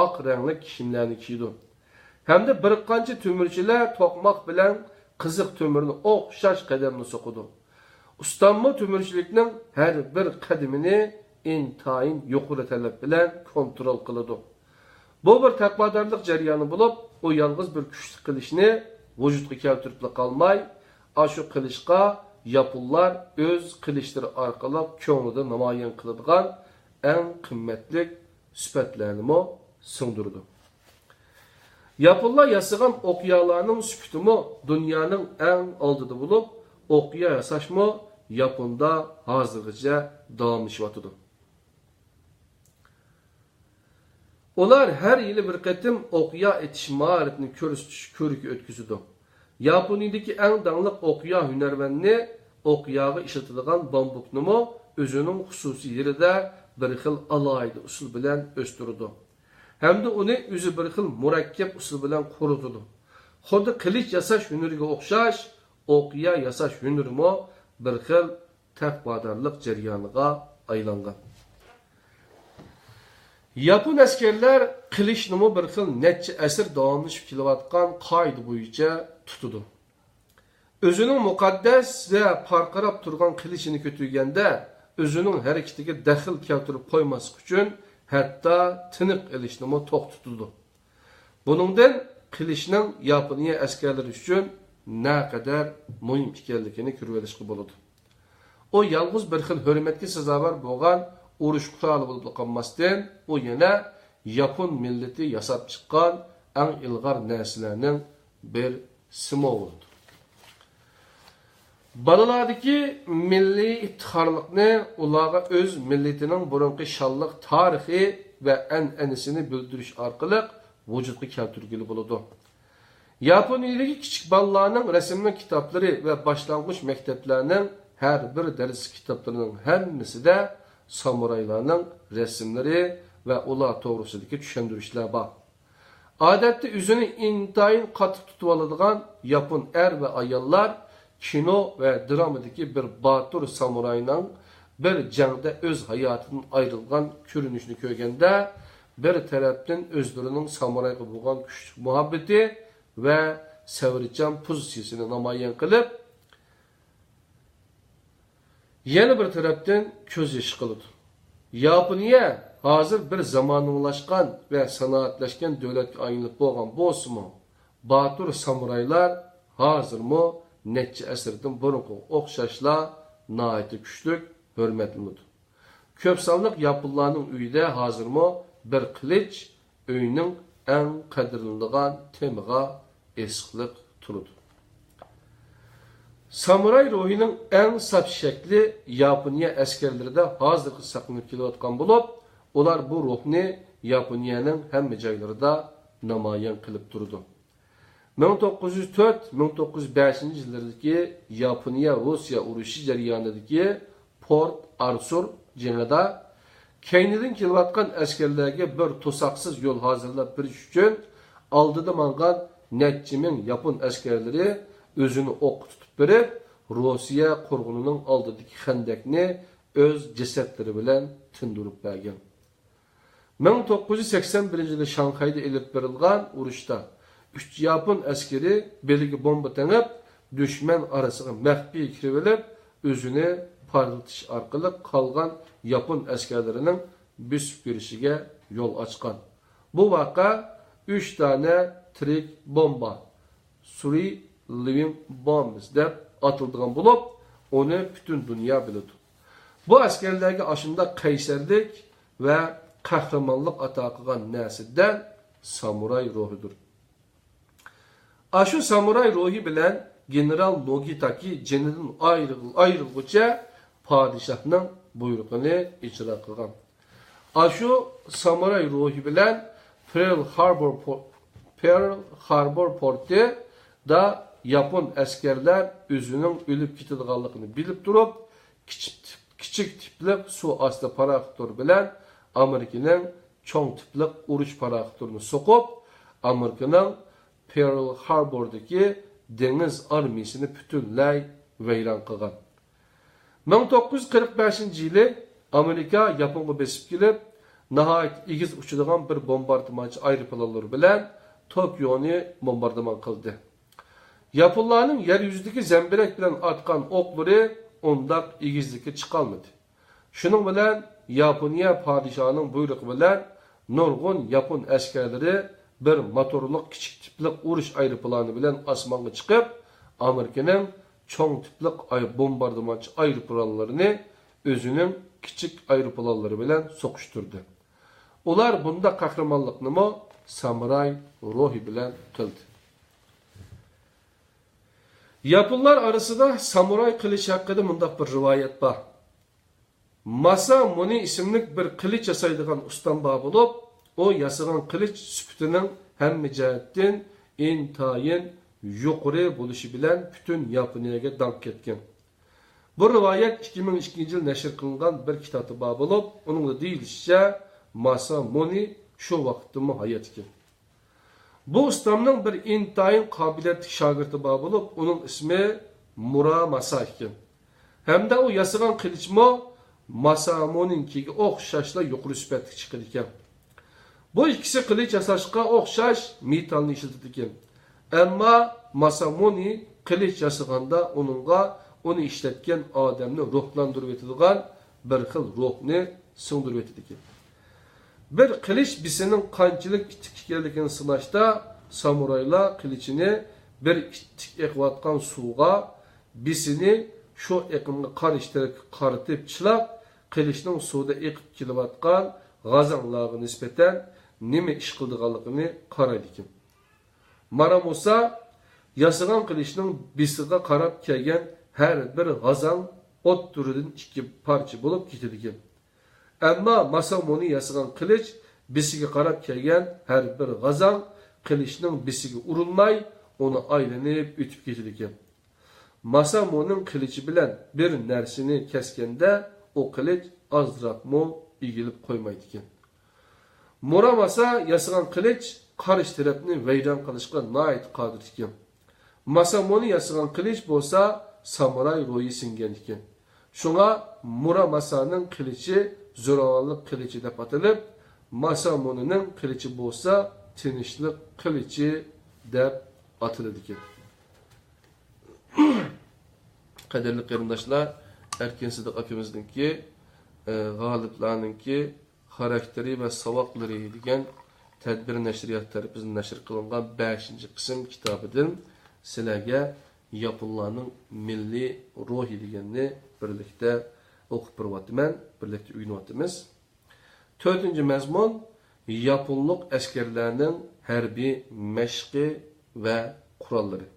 oq rangli kiyimlarni kiydi. Hamda bir qancha to'mirchilar to'qmoq bilan qiziq to'mirni o'xshash qadamni so'qidi. Ustammo to'mirchilikning har bir qadamini intayin yuqori talab bilan kontrol qiladi. Bu bir taqvodorlik jarayoni bo'lib, u yalnız bir kuchli qilishni vujudga keltirib qolmay, ashu qilishqa Yaponlar o'z qilishlari orqali ko'nglida namoyon qiladigan eng qimmatli sifatlarni singdirdi. Yaponlar yasagan o'qiyalarning sifati dunyoning eng oldida bo'lib, o'qiya yasashmi Yaponda hozirgacha davomlashyapti. Ular her yili bir qatim o'qiya etish maharatini ko'rsatish ko'riki o'tkazadi. Yaponiyadagi eng dangliq o'qiya hunarmandni o'qiyaga ishlatilgan bambukni o'zining xususiy yerida bir xil alohida usul bilan o'stiradi. Hamda uni o'zi bir xil murakkab usul bilan quritadi. Xuddi qilich yasash hunariga o'xshash, o'qiya yasash hunarimi bir xil taqvodorlik jarayoniga aylangan. Yapon askerlar qilichni bir xil necha asr davomlashib kelayotgan qoida bo'yicha tutadi. O'zining muqaddas va parqarab turgan qilichini ko'targanda, o'zining harakatiga daxl keltirib qo'ymaslik uchun hatto tiniq ilishni to'xtatadi. Buningdan qilichning Yaponiya askarlari uchun naqadar muhim ekanligini ko'rib olishga bo'ladi. O yalnız bir xil hurmatga sazovor bo'lgan urush quroli bo'lib qolmasdan, u yana Yapon millati yasab chiqqan eng ilg'or narsalarning bir simvolidir. Balalardagi milliy iftixorlikni ularga o'z millatining burunqi shonliq tarixi va an'anasini bildirish orqali vujudga keltirgili bo'ladi. Yaponiyadagi kichik bolalarning rasmli kitoblari va boshlang'ich maktablarning har bir dars kitoblarining hammasida samuraylarning rasmlari va ular to'g'risidagi tushuntirishlar bor. Odatda o'zini intayin qattiq tutib oladigan Yapon er va ayollar kino va dramadagi bir botur samurayning bir jangda o'z hayotidan ayrilgan ko'rinishini ko'rganda, bir tarafdan o'zlarining samurayga bo'lgan kuchli muhabbati va savrichan pozitsiyasini namoyon qilib, yana bir tarafdan ko'z yosh qiladi. Yaponiya hozir bir zamonlashgan va sanoatlashgan davlatga aylanib bo'lgan bo'lsa-mu, botur samuraylar hozirmi necha asrdan burungi o'xshashlar nihoyatda kuchli hurmatlanadi. Ko'p sonli Yaponlarning uyida hozirmi bir qilich uyning eng qadrlanadigan temiga eshiqliq turadi. Samuray ruhining eng saf shakli Yaponiya askarlarida hozirgi saqlanib kelayotgan bo'lib, ular bu ruhni Yaponiyaning hamma joylarida namoyon qilib turdi. 1904-1905 yillardagi Yaponiya Rossiya urushi jarayonidagi Port Arthur jangida Keynidan kelayotgan askarlarga bir to'saqsiz yo'l hozirlab berish uchun oldida mangan necha ming yapon askarlari o'zini o'q tutib berib, Rossiya qo'rg'onining oldidagi xandaqni o'z jasadlari bilan tindirib bergan. 1981-yili Shanxayda elib berilgan urushda 3 yapon askari beliga bomba tengib, düşman arasına maxfiy kirib olib, o'zini parıltış orqali qolgan yapon askarlarining büsüp girişiga yo'l ochgan. Bu vaqa 3 tane tirik bomba, Three Living Bombs deb atıldıgan bo'lib, onu bütün dünya biladi. Bu askerlarga aşında qaysarlik ve qahramonlik ato qilgan narsadan samuray ruhidir. Aşu samuray ruhi bilan General Nogitaki jenidan ayrılgıcha padişahning buyrug'ini ijro qilgan. Aşu samuray ruhi bilan Pearl Harbor porti da Yapon askerler o'zining o'lib ketadiganligini bilib turib, kichik tipli suv osti paraxtor bilan Amerikaning cho'ng tipli urush paraxtorini so'qib, Amerikaning Pearl Harbor'daki deniz armiyasini butunlay vayron qilgan. 1945-yili Amerika Yaponga besib kelib, nihoyat egiz uchadigan bir bombardimonchi aeroplanlar bilan Tokyoni bombardimon qildi. Yaponlarning yer yuzidagi zambirak bilan atgan o'qlari ondaq egizlikka chiqolmadi. Shuning bilan Yaponiya podshohining buyrug'i bilan nurg'un yapon askarlari bir motorliq kichik tipli urush aeroplani bilan osmonga chiqib, Amerikaning cho'ng tipli bombardimonchi aeroplanlarini o'zining kichik aeroplanlari bilan so'qishtirdi. Ular bunda qahramonlikni samuray ruhi bilan qildi. Yaponlar arasında samuray qilish haqida mundaq bir rivoyat bor. Masamune ismli bir qilich yasaydigan ustam bor bo'lib, o yasagan qilich sifatining hamma jihatdan intayin yuqori bo'lishi bilan butun Yaponiyaga dank ketgan. Bu rivoyat 2002-yil nashr qilingan bir kitobda bor bo'lib, uningda deyilishicha Masamune shu vaqtda hayot ekan. Bu ustamning bir intayin qobiliyatli shogirdi bor bo'lib, uning ismi Muramasa ekan. Hamda u yasagan qilichmo Masamune'ninkiga o'xshashla yuqori sifatli chiqadi ekan. Bu ikkisi qilich yasashga o'xshash metallni ishlatadi ekan. Ammo Masamune qilich yasaganda uni ishlatgan odamni ruhlantirib etadigan bir xil ruhni singdirib etadi ekan. Bir qilich bisining qanchalik ittik ekanligini sinashda samuraylar qilichini bir ittik eqiyotgan suvga bisini shu eqimga qarshi tarafga qaratib chilab, qilichning suvda eqib kelayotgan g'azanlarga nisbatan nima ish qildiganligini qaraydi ekan. Mana Musa yasagan qilichning bisiga qarab kelgan har bir g'azan o't turidan ikki parcha bo'lib ketadi ekan. Ammo Masamune yasagan qilich bisiga qarab kelgan har bir g'azan qilichning bisiga urilmay, uni aylanib o'tib ketadi ekan. Masamune'ning qilichi bilan bir narsani kesganda, o qilich azroqmo egilib qo'ymaydi ekan. Muramasa yasagan qilich qarshi tarafni vayron qilishga nihoyat qodir ekan. Masamune yasagan qilich bo'lsa samuray ro'yi singan ekan. Shunga Muramasaning qilichi zo'ravonlik qilichi deb atalib, Masamune'ning qilichi bo'lsa tinchlik qilichi deb ataladi ekan. Qadirli qarindoshlar, Erkin Sidiq akamizningki, g'oliblarningki xarakteri va savoqlari degan tadbir nashriyat tarafidan nashr qilingan 5-qism kitobidan sizlarga Yaponlarning milliy ruhi deganni birlikda o'qib beryapman, birlikda o'rganyapmiz. 4-mazmun Yaponlik askarlarning harbiy mashqi va qurollari.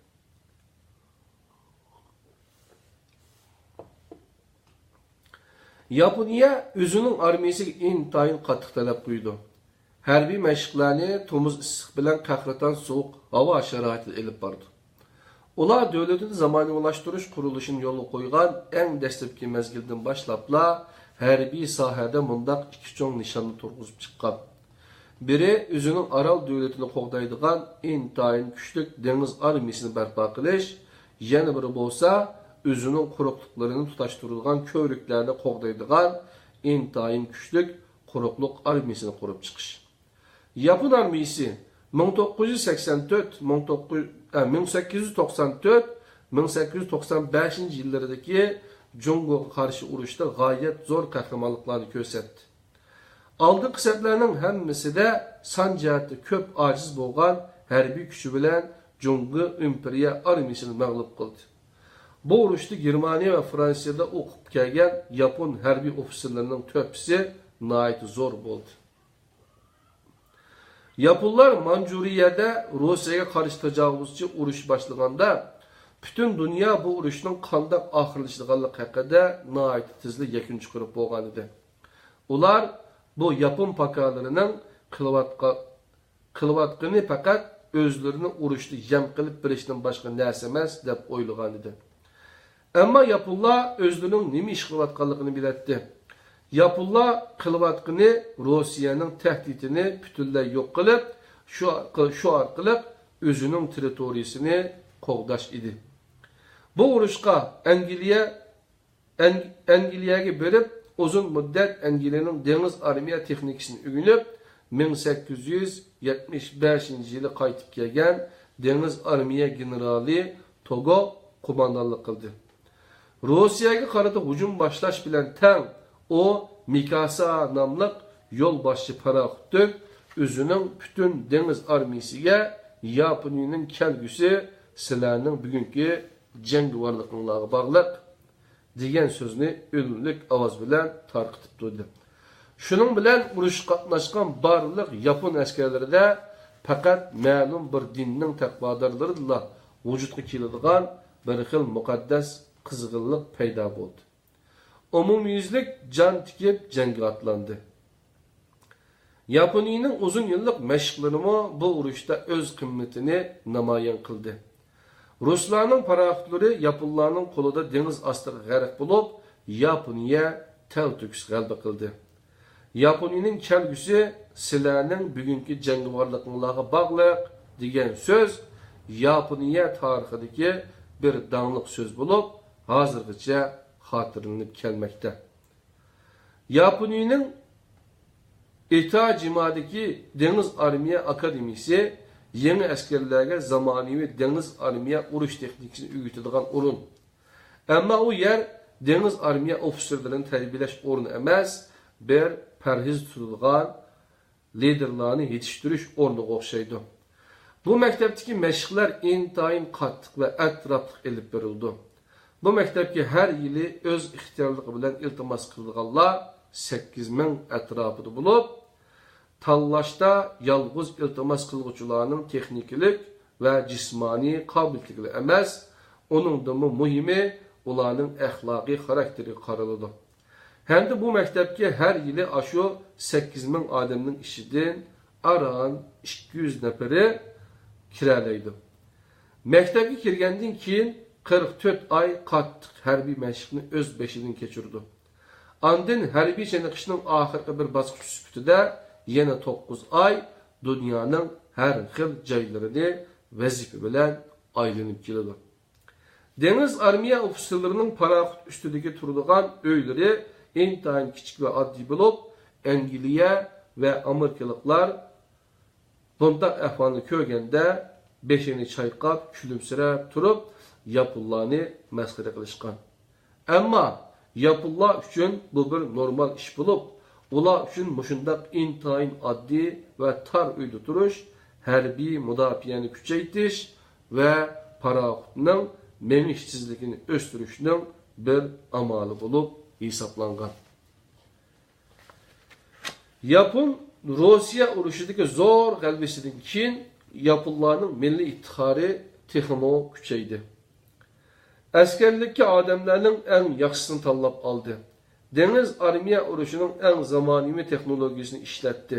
Yaponiya o'zining armiyasiga intayin qattiq talab qo'ydi. Harbiy mashqlarni tomuz issiq bilan qahratan sovuq havo sharoitida elib bordi. Ular davlatini zamonaviylashtirish qurilishini yo'lga qo'ygan eng dastlabki mezgildan boshlabla hərbiy sahədə mundaq iki çoğ nişanını turğuzub çıxqan. Biri özünün Aral dövlətini qoğdaydıqan intayın güçlük deniz armiyasını bərpa qilish, yana biri bolsa özünün quruqluqlarını tutaşdırılğan kövrüklərini qoğdaydıqan intayın güçlük quruqluq armiyasını qurub çıxış. Yapon armiyası 1894-1895 yillardagi Jungo'ga qarshi urushda g'oyat zo'r qahramonliklarni ko'rsatdi. Aldıq səflərinin həmmisində san cəhətdə köp aciz bolğan hərbi küçü bilən Jungo İmperiya armiyasını məğlub qıldı. Bu urushda Germaniya və Fransiyada oqub gələn Yapon hərbi ofisirlərinin töhfəsi nəhayət zor boldu. Yaponlar Manjuriyada Rusiyaga qarşı təcavüzçü uruş başlaganda bütün dünya bu uruşun qandaq axırlaşdığanlıq haqida nəhayət tezlik yakun çıxarıb bolğan idi. Ular bu Yapon pakalarının qılıvatqını faqat özlərini urushda yem qilib berishdan boshqa narsa emas deb o'ylagan edi. Ammo Yaponlar özlərinin nima ish qilayotganligini bilardi. Yaponlar qilayotgani Rossiyaning tahdidini butunlay yo'q qilib, shu orqali o'zining territoriyasini qo'g'dash edi. Bu urushqa Angliyaga berib, uzun muddat Angliyaning dengiz armiya texnikasini o'rganib, 1875 yili qaytib kelgan dengiz armiya generali Togo qo'mondonlik qildi. Rossiyaga qarata hujum boshlash bilan tang o Mikasa nomli yo'lboshchi paraxutni o'zining butun dengiz armiyasiga Yaponiyaning kelgusi sizlarning bugungi jangovarliklaringizga bog'liq degan so'zni o'limlik ovoz bilan tarqitib turdi. Shuning bilan urush qatnashgan barliq Yapon askarlarida faqat ma'lum bir dinning taqvodorlarida vujudga keladigan bir xil muqaddas qizg'inlik paydo bo'ldi. Umumyuzlik jon tikib jangga atlandi. Yaponiyaning uzun yillik mashqlari bu urushda o'z qimmatini namoyon qildi. Ruslarning paraxotlari Yaponlarning qo'lida dengiz ostiga g'arq bo'lib, Yaponiya taltuks g'alaba qildi. Yaponiyaning kelgusi sizlarning bugungi jangovarliklaringizga bog'liq degan so'z Yaponiya tarixidagi bir dangliq so'z bo'lib, hozirgacha xotirlanib kelmoqda. Yaponiyaning Itajimadagi Dengiz Armiya Akademiyasi yangi askarlarga zamonaviy dengiz armiya urush texnikasini o'rgatadigan o'rin. Ammo u yer dengiz armiya ofitserlarini tarbiyalash o'rni emas, bir parhez tutilgan liderlarni yetishtirish o'rniga o'xshaydi. Bu maktabdagi mashqlar intayin qattiq va atrofli elib berildi. Bu maktabga har yili o'z ixtiyorligi bilan iltimos qilganlar 8000 atrofida bo'lib, tanlashda yalğız iltimos qiluvchilarning texnikalik va jismoniy qobiliyatlari emas, uningdan muhimi ularning axloqiy xarakteri qaraladi. Hamda bu maktabga har yili ashu 8000 odamning ishidan aran 200 nafari kiralaydi. Maktabga kirgandan keyin 44 oy qattiq harbiy mashqni o'z beshidan kechirdi. Andin harbiy chiniqishning oxirgi bir bosqich sifatida yana 9 oy dunyoning har xil joylarini vazifa bilan aylanib keladi. Dengiz armiya ofitserlarining paraxot ustidagi turadigan uylari intayin kichik va oddiy bo'lib, Angliya va Amerikaliklar bunday ahvolni ko'rganda beshini chayqab, kulimsirab turib, Yaponlarni masxara qilishgan. Ammo Yaponlar uchun bu bir normal ish bo'lib, ular uchun mushundaq intayin oddiy va tar uyda turish, harbiy mudofaani kuchaytirish va paraxotning menishsizligini o'stirishning bir amali bo'lib hisoblangan. Yapon Rossiya urushidagi zo'r g'alabasidan keyin Yaponlarning milliy ittihori texmo kuchaydi. Askarlikka odamlarning eng yaxshisini tanlab oldi. Dengiz armiya urushining eng zamonaviy texnologiyasini ishlatdi.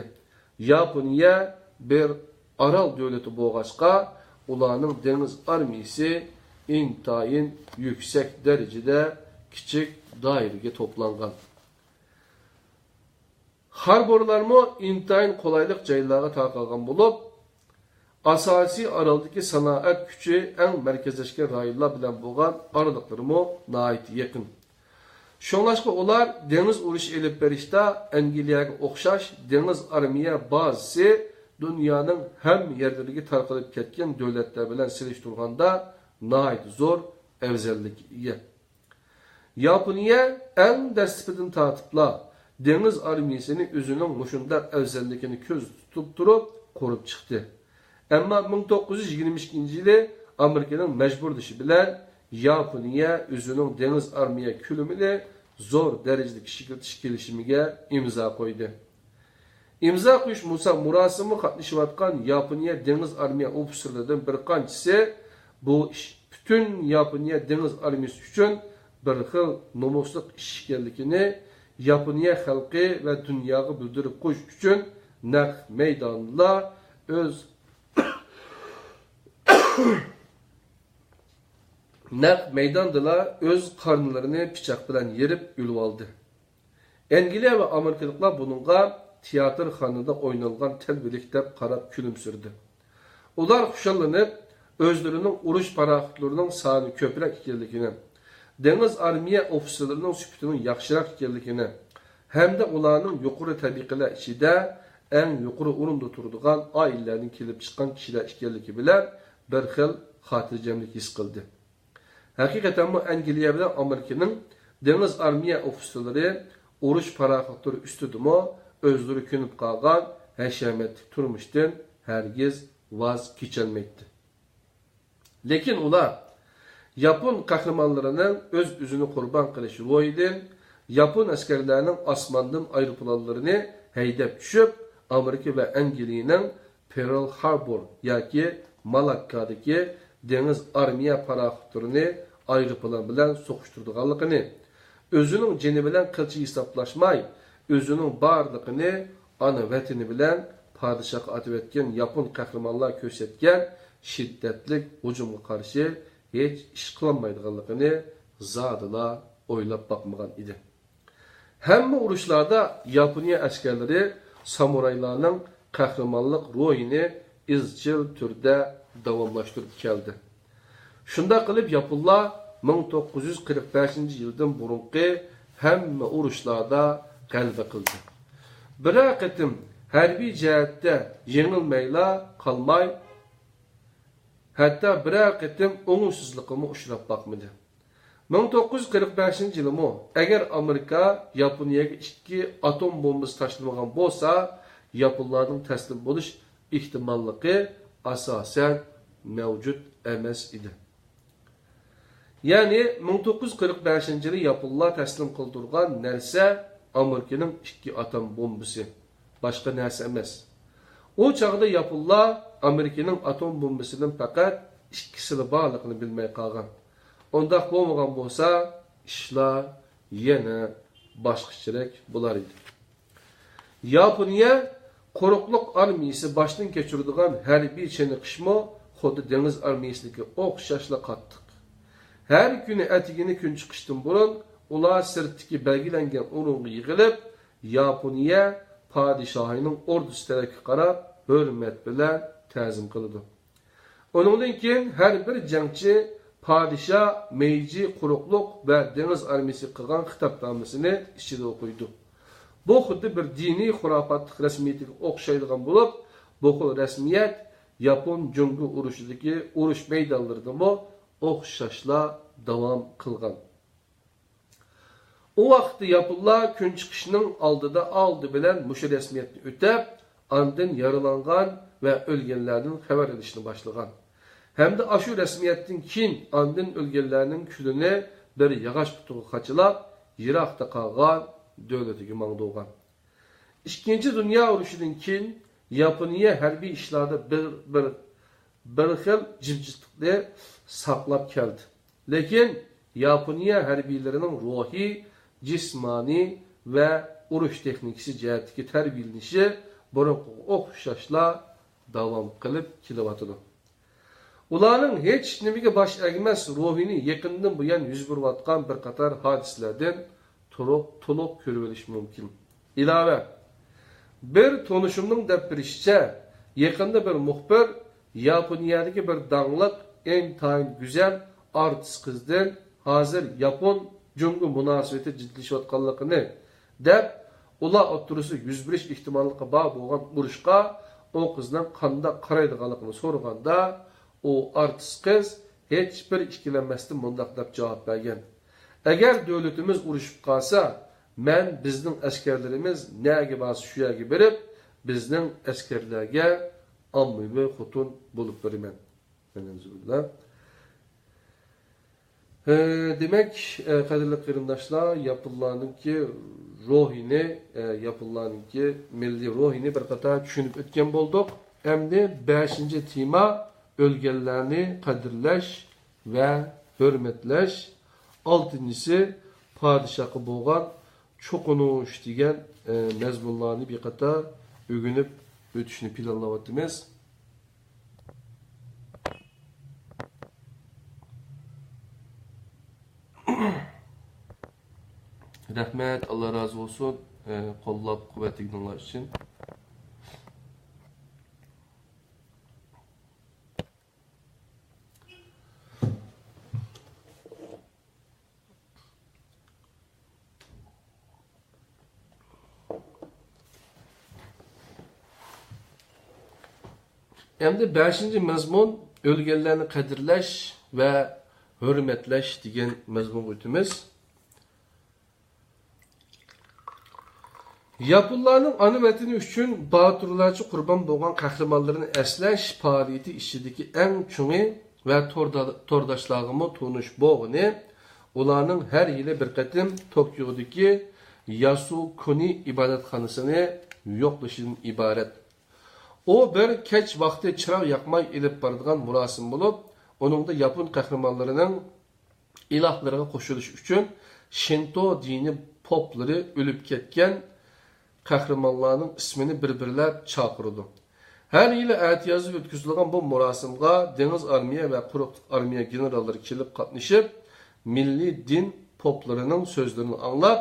Yaponiya bir Aral davlati bo'lg'achqa, ularning dengiz armiyasi intayin yüksek derecede küçük dairege toplangan. Harborlarmı intayin kolaylık joylarga tarqalgan bo'lib, asosiy oraldagi sanoat kuchi eng markazlashgan rayonlar bilan bo'lgan oraliqlarimi nihoyat yaqin. Şoňlaşqa ular deniz urushi elib berishda Angliyaga o'xshash deniz armiya bazasi dunyoning ham yerlariga tarqalib ketgan davlatlar bilan selishtirganda nihoyat zo'r afzallikka ega. Yaponiya eng dastlabdan tartibla deniz armiyasini o'zining mushundaq afzalligini ko'z tutib turib qurib chiqdi. Ammo 1922-yili Amerikaning majburlashi bilan Yaponiya o'zining deniz armiya kulimini zo'r darajada kichikitish kelishimiga imzo qo'ydi. İmza qo'yish murosimi qatnashayotgan Yaponiya deniz armiya ofitserlaridan bir qanchasi bu ish butun Yaponiya deniz armiyasi uchun bir xil nomusliq ish ekanligini Yaponiya xalqi va dunyoga bildirib qo'yish uchun naq maydonda o'z naq maydonda o'z qornlarini pichoq bilan yerib yulib oldi. Angliya va Amerikaliklar buningga teatr xonida o'ynalgan telbilik deb qarab kulimsirdi. Ular xushallanib, o'zlarining urush paraxotlarining soni ko'proq ekanligini, deniz armiya ofitserlarining sifatining yaxshiroq ekanligini, hamda ularning yuqori tabiqalar ichida eng yuqori o'rinda turadigan oilalarning kelib chiqqan kishilar ekanligi bilan bir xil xotirjamlik his qildi. Haqiqatan bu Angliya bilan Amerikaning deniz armiya ofitserlari urush paraxotlari ustidimi o'zlari ko'nib qolgan hashamatli turmushdan hargiz voz kecholmaydi. Lekin ular Yapon qahramonlarining o'z-o'zini qurbon qilish ro'yidan Yapon askarlarining osmondan aeroplanlarini haydab tushib, Amerika va Angliyaning Pearl Harbor yoki Malakkadagi deniz armiya paraxotlarini aeroplan bilan so'qishtirganligini, o'zining jini bilan qilchi hisoblashmay, o'zining barligini ana vatani bilan podshohga atib etgan Yapon qahramonlar ko'rsatgan shiddatli hujumga qarshi hech ish qilolmaydiganligini zodila o'ylab boqmagan edi. Hamma urushlarda Yaponiya askarlari samuraylarning qahramonlik ro'yini izchil turda davomlashtirib keldi. Shunda qilib Yaponlar 1945-yildan burunqi hamma urushlarda g'alaba qildi. Biroq qatim harbiy jihatda yengilmayla qolmay, hatto biroq qatim o'ngsizlikka uchrab boqmadi. 1945-yilmi agar Amerika Yaponiyaga 2 atom bombasi tashlamagan bo'lsa, Yaponlarning taslim bo'lish ehtimolligi asosan mavjud emas edi. Ya'ni 1945-yili Yaponlar taslim qildirgan narsa Amerikaning 2 atom bombasi, boshqa narsa emas. O chaqda Yaponlar Amerikaning atom bombasidan faqat 2sini borligini bilmay qolgan. Ondaq bo'lmagan bo'lsa, ishlar yana boshqacharoq bo'lar edi. Yaponiya quruqliq armiyasi boshdan kechiradigan harbiy chiniqishmo xuddi dengiz armiyasiga o'xshashla qattiq. Her kuni atigini kun chiqishdan burun ular sirtdagi belgilangan o'ringa yig'ilib, Yaponiya podshohining ordusi tarafga qarab hurmat bilan ta'zim qiladi. Uningdan keyin har bir jangchi podshoh Meiji quruqliq va dengiz armiyasi qilgan xitobnomasini ichida o'qiydi. Bu xuddi bir diniy xurofotlik rasmiyatiga o'xshaydigan bo'lib, bu xil rasmiyat Yapon jungu urushidagi urush maydonlarida o'xshashla davom qilgan. O vaqtda Yaponlar kun chiqishining oldi bilan mush rasmiyatni o'tab, andin yaralangan va o'lganlardan xabar olishni boshlagan. Hamda ashu rasmiyatdan keyin andin o'lganlarning kulini bir yog'och qutiga qochilab, yiroqda qolgan davlatiga mangdo'gan. Ikkinchi dunyo urushidan keyin Yaponiya harbiy ishlarda bir xil jimjitlikni saqlab keldi. Lekin Yaponiya harbiylarining ruhiy, jismoniy va urush texnikasi jihatdagi tarbiyalanishi burunqi o'xshashla davom qilib kelyapti. Ularning hech nimaga bosh egmas ruhini yaqindan buyon yuz berayotgan bir qator hodisalardan to'liq ko'rib olish mumkin. Ilova Bir tonuşumning deb birishicha, yaqinda bir muxbir Yaponiyadagi bir danglik intayin güzel artist qizdan hozir Yapon Jungo munosabati jiddlashayotganligini deb ular o'ttirisi yuz berish ehtimolligi bor bo'lgan urushqa o qizdan qanday qaraydiganligini so'raganda, o artist qiz hech bir ikkilanmasdan mundaq deb javob bergan. Agar davlatimiz urushib qolsa, men bizning askarlarimiz nega borsa shu yerga berib, bizning askarlarga ommaviy xotun bo'lib beraman. Demek, qadrli qarindoshlar, Yaponlarninki ruhini, Yaponlarninki milliy ruhini bir qator tushunib o'tgan bo'ldik. Endi 5-tema o'lganlarni qadrlash va hurmatlash. 6-si podshohga bo'lgan cho'qinish degan mazmunlarni bir qator o'rganib o'tishni planlayapmiz. Rahmet, Allah razı olsun. Qo'llab quvvatliginglar uchun. Endi 5-ci mazmun o'lganlarni qadrlash va hurmatlash degan mazmun o'timiz. Yaponlarning ana vatani uchun boturlarcha qurbon bo'lgan qahramonlarni eslash faoliyati ishidagi eng chungi va to'rdoshlarga tonish bo'g'ini ularning har yili bir qatim Tokyodagi Yasukuni ibodatxonasini yo'qlashidan iborat. O bir kech vaqti chiroq yoqmay ilib boradigan murosim bo'lib, uningda Yapon qahramonlarining ilohlariga qo'shilish uchun Shinto dini poplari o'lib ketgan qahramonlarning ismini bir-birlab chaqirdi. Her yili atiyozib o'tkazilgan bu murosimga dengiz armiya va quruqlik armiya generallari kelib qatnashib, milliy din poplarining so'zlarini anglab,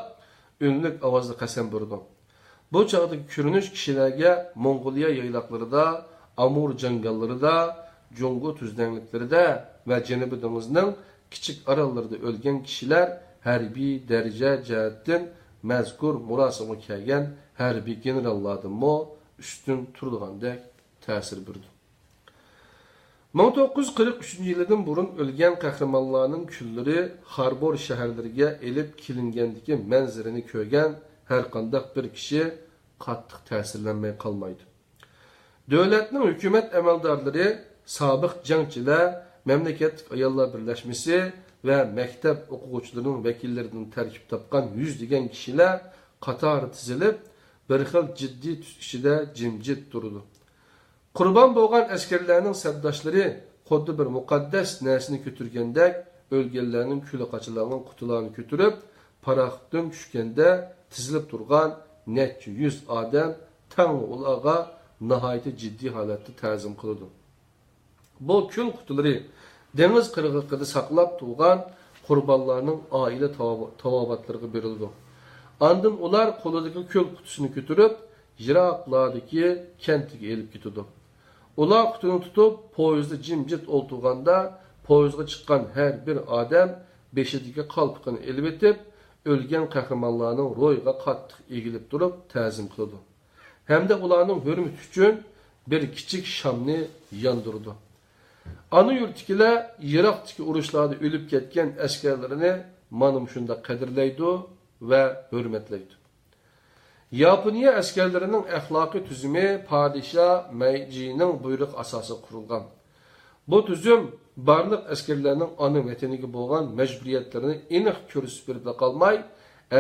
o'nlik ovozda qasam berdi. Bu çağdaki ko'rinish kishilarga Mongoliya yayloqlarida, Amur jangallarida, Jungo tuzdanliklarida va Janubiy dengizning kichik orollarida o'lgan kishilar harbiy daraja jihatdan mazkur murosimga kelgan harbiy generallardan ustun turgandek ta'sir berdi. 1943-yildan burun o'lgan qahramonlarning kunlari Xarbor shaharlariga elib kelingandagi manzarani ko'rgan her qandaq bir kishi qattiq ta'sirlanmay qolmaydi. Davlatning hukumat amaldorlari, sobiq jangchilar, mamlakatlik ayollar birlashmasi va maktab o'quvchilarining vakillaridan tarkib topgan 100 degan kishilar qator tizilib, bir xil jiddiy tus ichida jimjit turdi. Qurbon bo'lgan askarlarning sabdoshlari xuddi bir muqaddas narsani ko'targandek o'lganlarning kuli qochilarning qutilarini ko'tarib, paraxtdan tushganda tizilib turgan necha 100 odam tang ularga nihoyatda jiddiy holatda ta'zim qildi. Bu kul qutilari dengiz qirg'oqida saqlab turgan qurbonlarning oila tavobatlariga berildi. Andın ular qo'lidagi kul qutisini ko'tarib, yiroqlardagi kentiga elib ketdi. Ular qutini tutib, poyezdda jimjit o'ltirganda, poyezdga chiqqan har bir odam beshidagi qalpiqini elib etib, o'lgan qahramonlarning ro'yiga qattiq egilib turib ta'zim qildi. Hamda ularning hurmati uchun bir kichik shamni yondirdi. Ana yurtdagilar yiroqdagi urushlarda o'lib ketgan askarlarini mana shunda qadrlaydi va hurmatlaydi. Yaponiya askarlarining axloqiy tuzumi podshoh Meijining buyruq asosida qurilgan. Bu tuzum barliq askarlarning ona vataniga bo'lgan majburiyatlarini aniq ko'rsatib berib qolmay,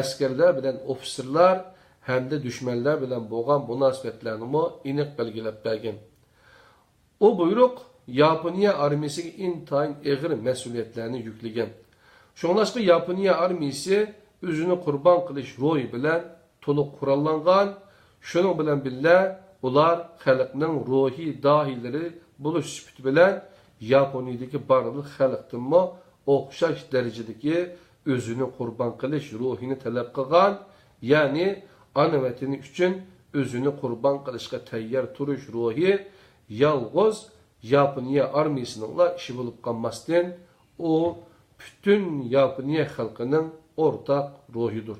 askarlar bilan ofitserlar hamda dushmanlar bilan bo'lgan munosabatlarni aniq belgilab bergan. O buyruq Yaponiya armiyasiga intayin og'ir mas'uliyatlarni yuklagan. Shuningdek, Yaponiya armiyasi o'zini qurbon qilish ro'yi bilan to'liq qurollangan. Shuning bilan birga ular xalqning ruhiy dohilari bo'lish sifati bilan Yaponiyadagi barliq xalqdan o'xshash darajadagi o'zini qurbon qilish ruhini talab qilgan, ya'ni ana vatani uchun özünü qurban qilishga tayyor turish ruhi yalg'iz Yaponiya armiyasining ishi bo'lib qolmasdan, u butun Yaponiya xalqining o'rtaq ruhidir.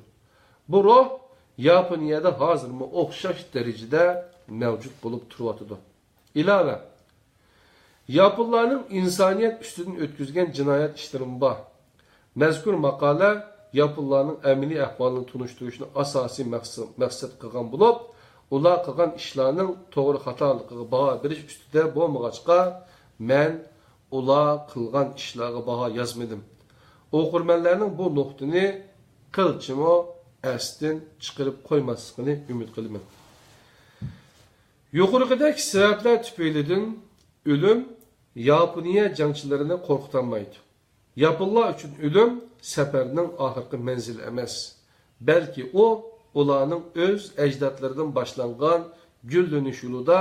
Bu ruh Yaponiyada hozirmi o'xshash darajada mavjud bo'lib turibdi. Ilova Yaponlarning insoniyat ustidan o'tkazgan jinoyat ishlari bor. Mazkur maqola Yaponlarning amaliy ahvolini tunishtirishni asosiy maqsad qilgan bo'lib, ular qilgan ishlarning to'g'ri xatoligiga baho berish ustida bo'lmag'achqa, men ular qilgan ishlarga baho yozmadim. O'qirmanlarning bu nuqtani qilchimo astin chiqarib qo'ymasligini umid qilaman. Yuqoridagi sabablar tufaylidan o'lim Yaponiya jangchilarini qo'rqitolmaydi. Yaponlar uchun o'lim safarning oxirgi manzili emas, balki ularning o'z ajdodlaridan boshlangan gullanish yo'lida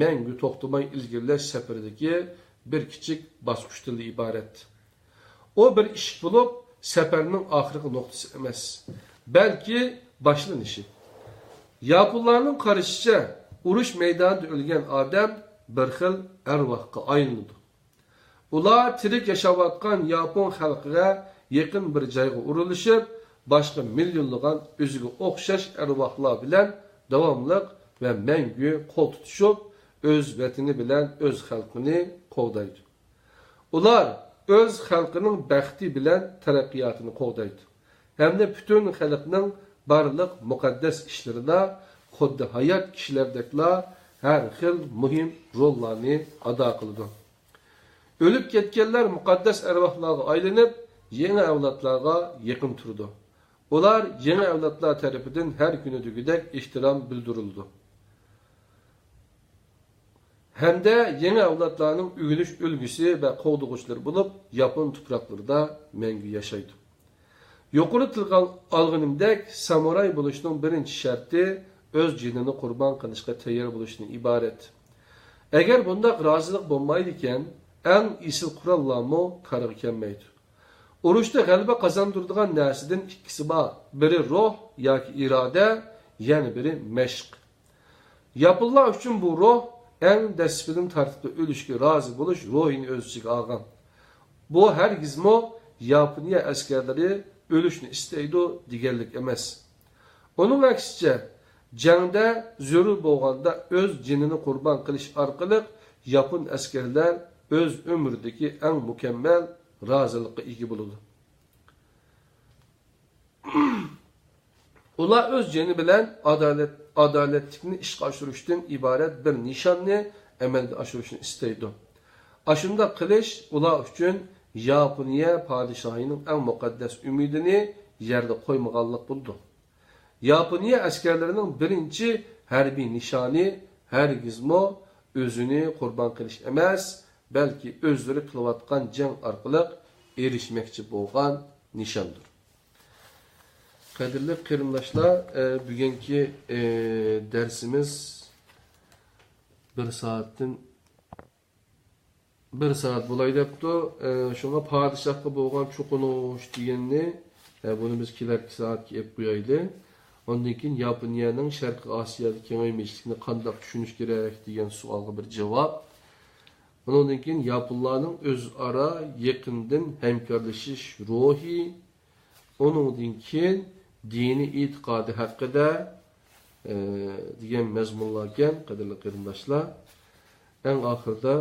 mangu to'xtamay ilgirlash safaridagi bir kichik bosqichdan iborat. O bir ish bo'lib, safarning oxirgi nuqtasi emas, balki boshlanishi. Yaponlarning qarashicha, urush maydonida o'lgan odam bir xil arvohga aylanadi. Ular tirik yashayotgan Yapon xalqiga yaqin bir joyga urilishib, boshqa millionlagan o'ziga o'xshash arvohlar bilan davomli va mangu qo'l tutishib, o'z vatani bilan o'z xalqini qo'g'daydi. Ular o'z xalqining baxti bilan taraqqiyotini qo'g'daydi. Hamda butun xalqning barliq muqaddas ishlarida xuddi hayot kishilardeklar har xil muhim rollarni ado qiladi. O'lib ketganlar muqaddas arvohlarga aylanib, yangi avlodlarga yaqin turdi. Ular yangi avlodlar tarafidan har kunidagidek ehtirom bildirildi. Hamda yangi avlodlarning o'g'ilish ulgusi va qo'g'dug'uchlar bo'lib, Yapon tuproqlarida mangu yashaydi. Yuqori tilga olganimdek, samuray bo'lishning birinchi sharti o'z jinini qurbon qilishga tayyor bo'lishdan iborat. Agar bunday rozilik bo'lmaydi ekan, eng isil qurollarmi qarg'a kelmaydi. Urushda g'alaba qozondiradigan narsadan ikkisi bor. Biri ruh yoki iroda, yana biri mashq. Yaponlar uchun bu ruh eng dasbidan tartibda o'lishga rozi bo'lish ruhini o'z ichiga olgan. Bu hargizmo Yaponiya askarlari o'lishni istaydi deganlik emas. Uning aksicha, jangda zarur bo'lganda o'z jinini qurbon qilish orqali Yapon askarlar o'z umridagi eng mukammal rozilikqa ega bo'ladi. Ular o'z jini bilan adolatlikni ishga oshirishdan iborat bir nishonni amalga oshirishni istaydi. Ashunda qilish ular uchun Yaponiya podshohining eng muqaddas umidini yerda qo'ymaganlik bo'ldi. Yaponiya askarlarining birinchi harbiy nishoni hargizmo o'zini qurbon qilish emas, balki o'zlari qilayotgan jang orqali erishmoqchi bo'lgan nishondir. Qadrli qarindoshlar, bugungi darsimiz 1 soat bo'lay debdi. Shunga podshohga bo'lgan cho'qinish deganni buni biz kelarki soatga ep qo'yaylik. Ondan keyin Yaponiyaning Sharqiy Osiyoda kengayishlikni qanday tushunish kerak degan savolga bir javob. Ondan keyin Yaponlarning o'zaro yaqindan hamkorlashish ruhi, ondan keyin dini e'tiqodi haqida degan mazmunlar ekan, qadrli qarindoshlar. Eng oxirida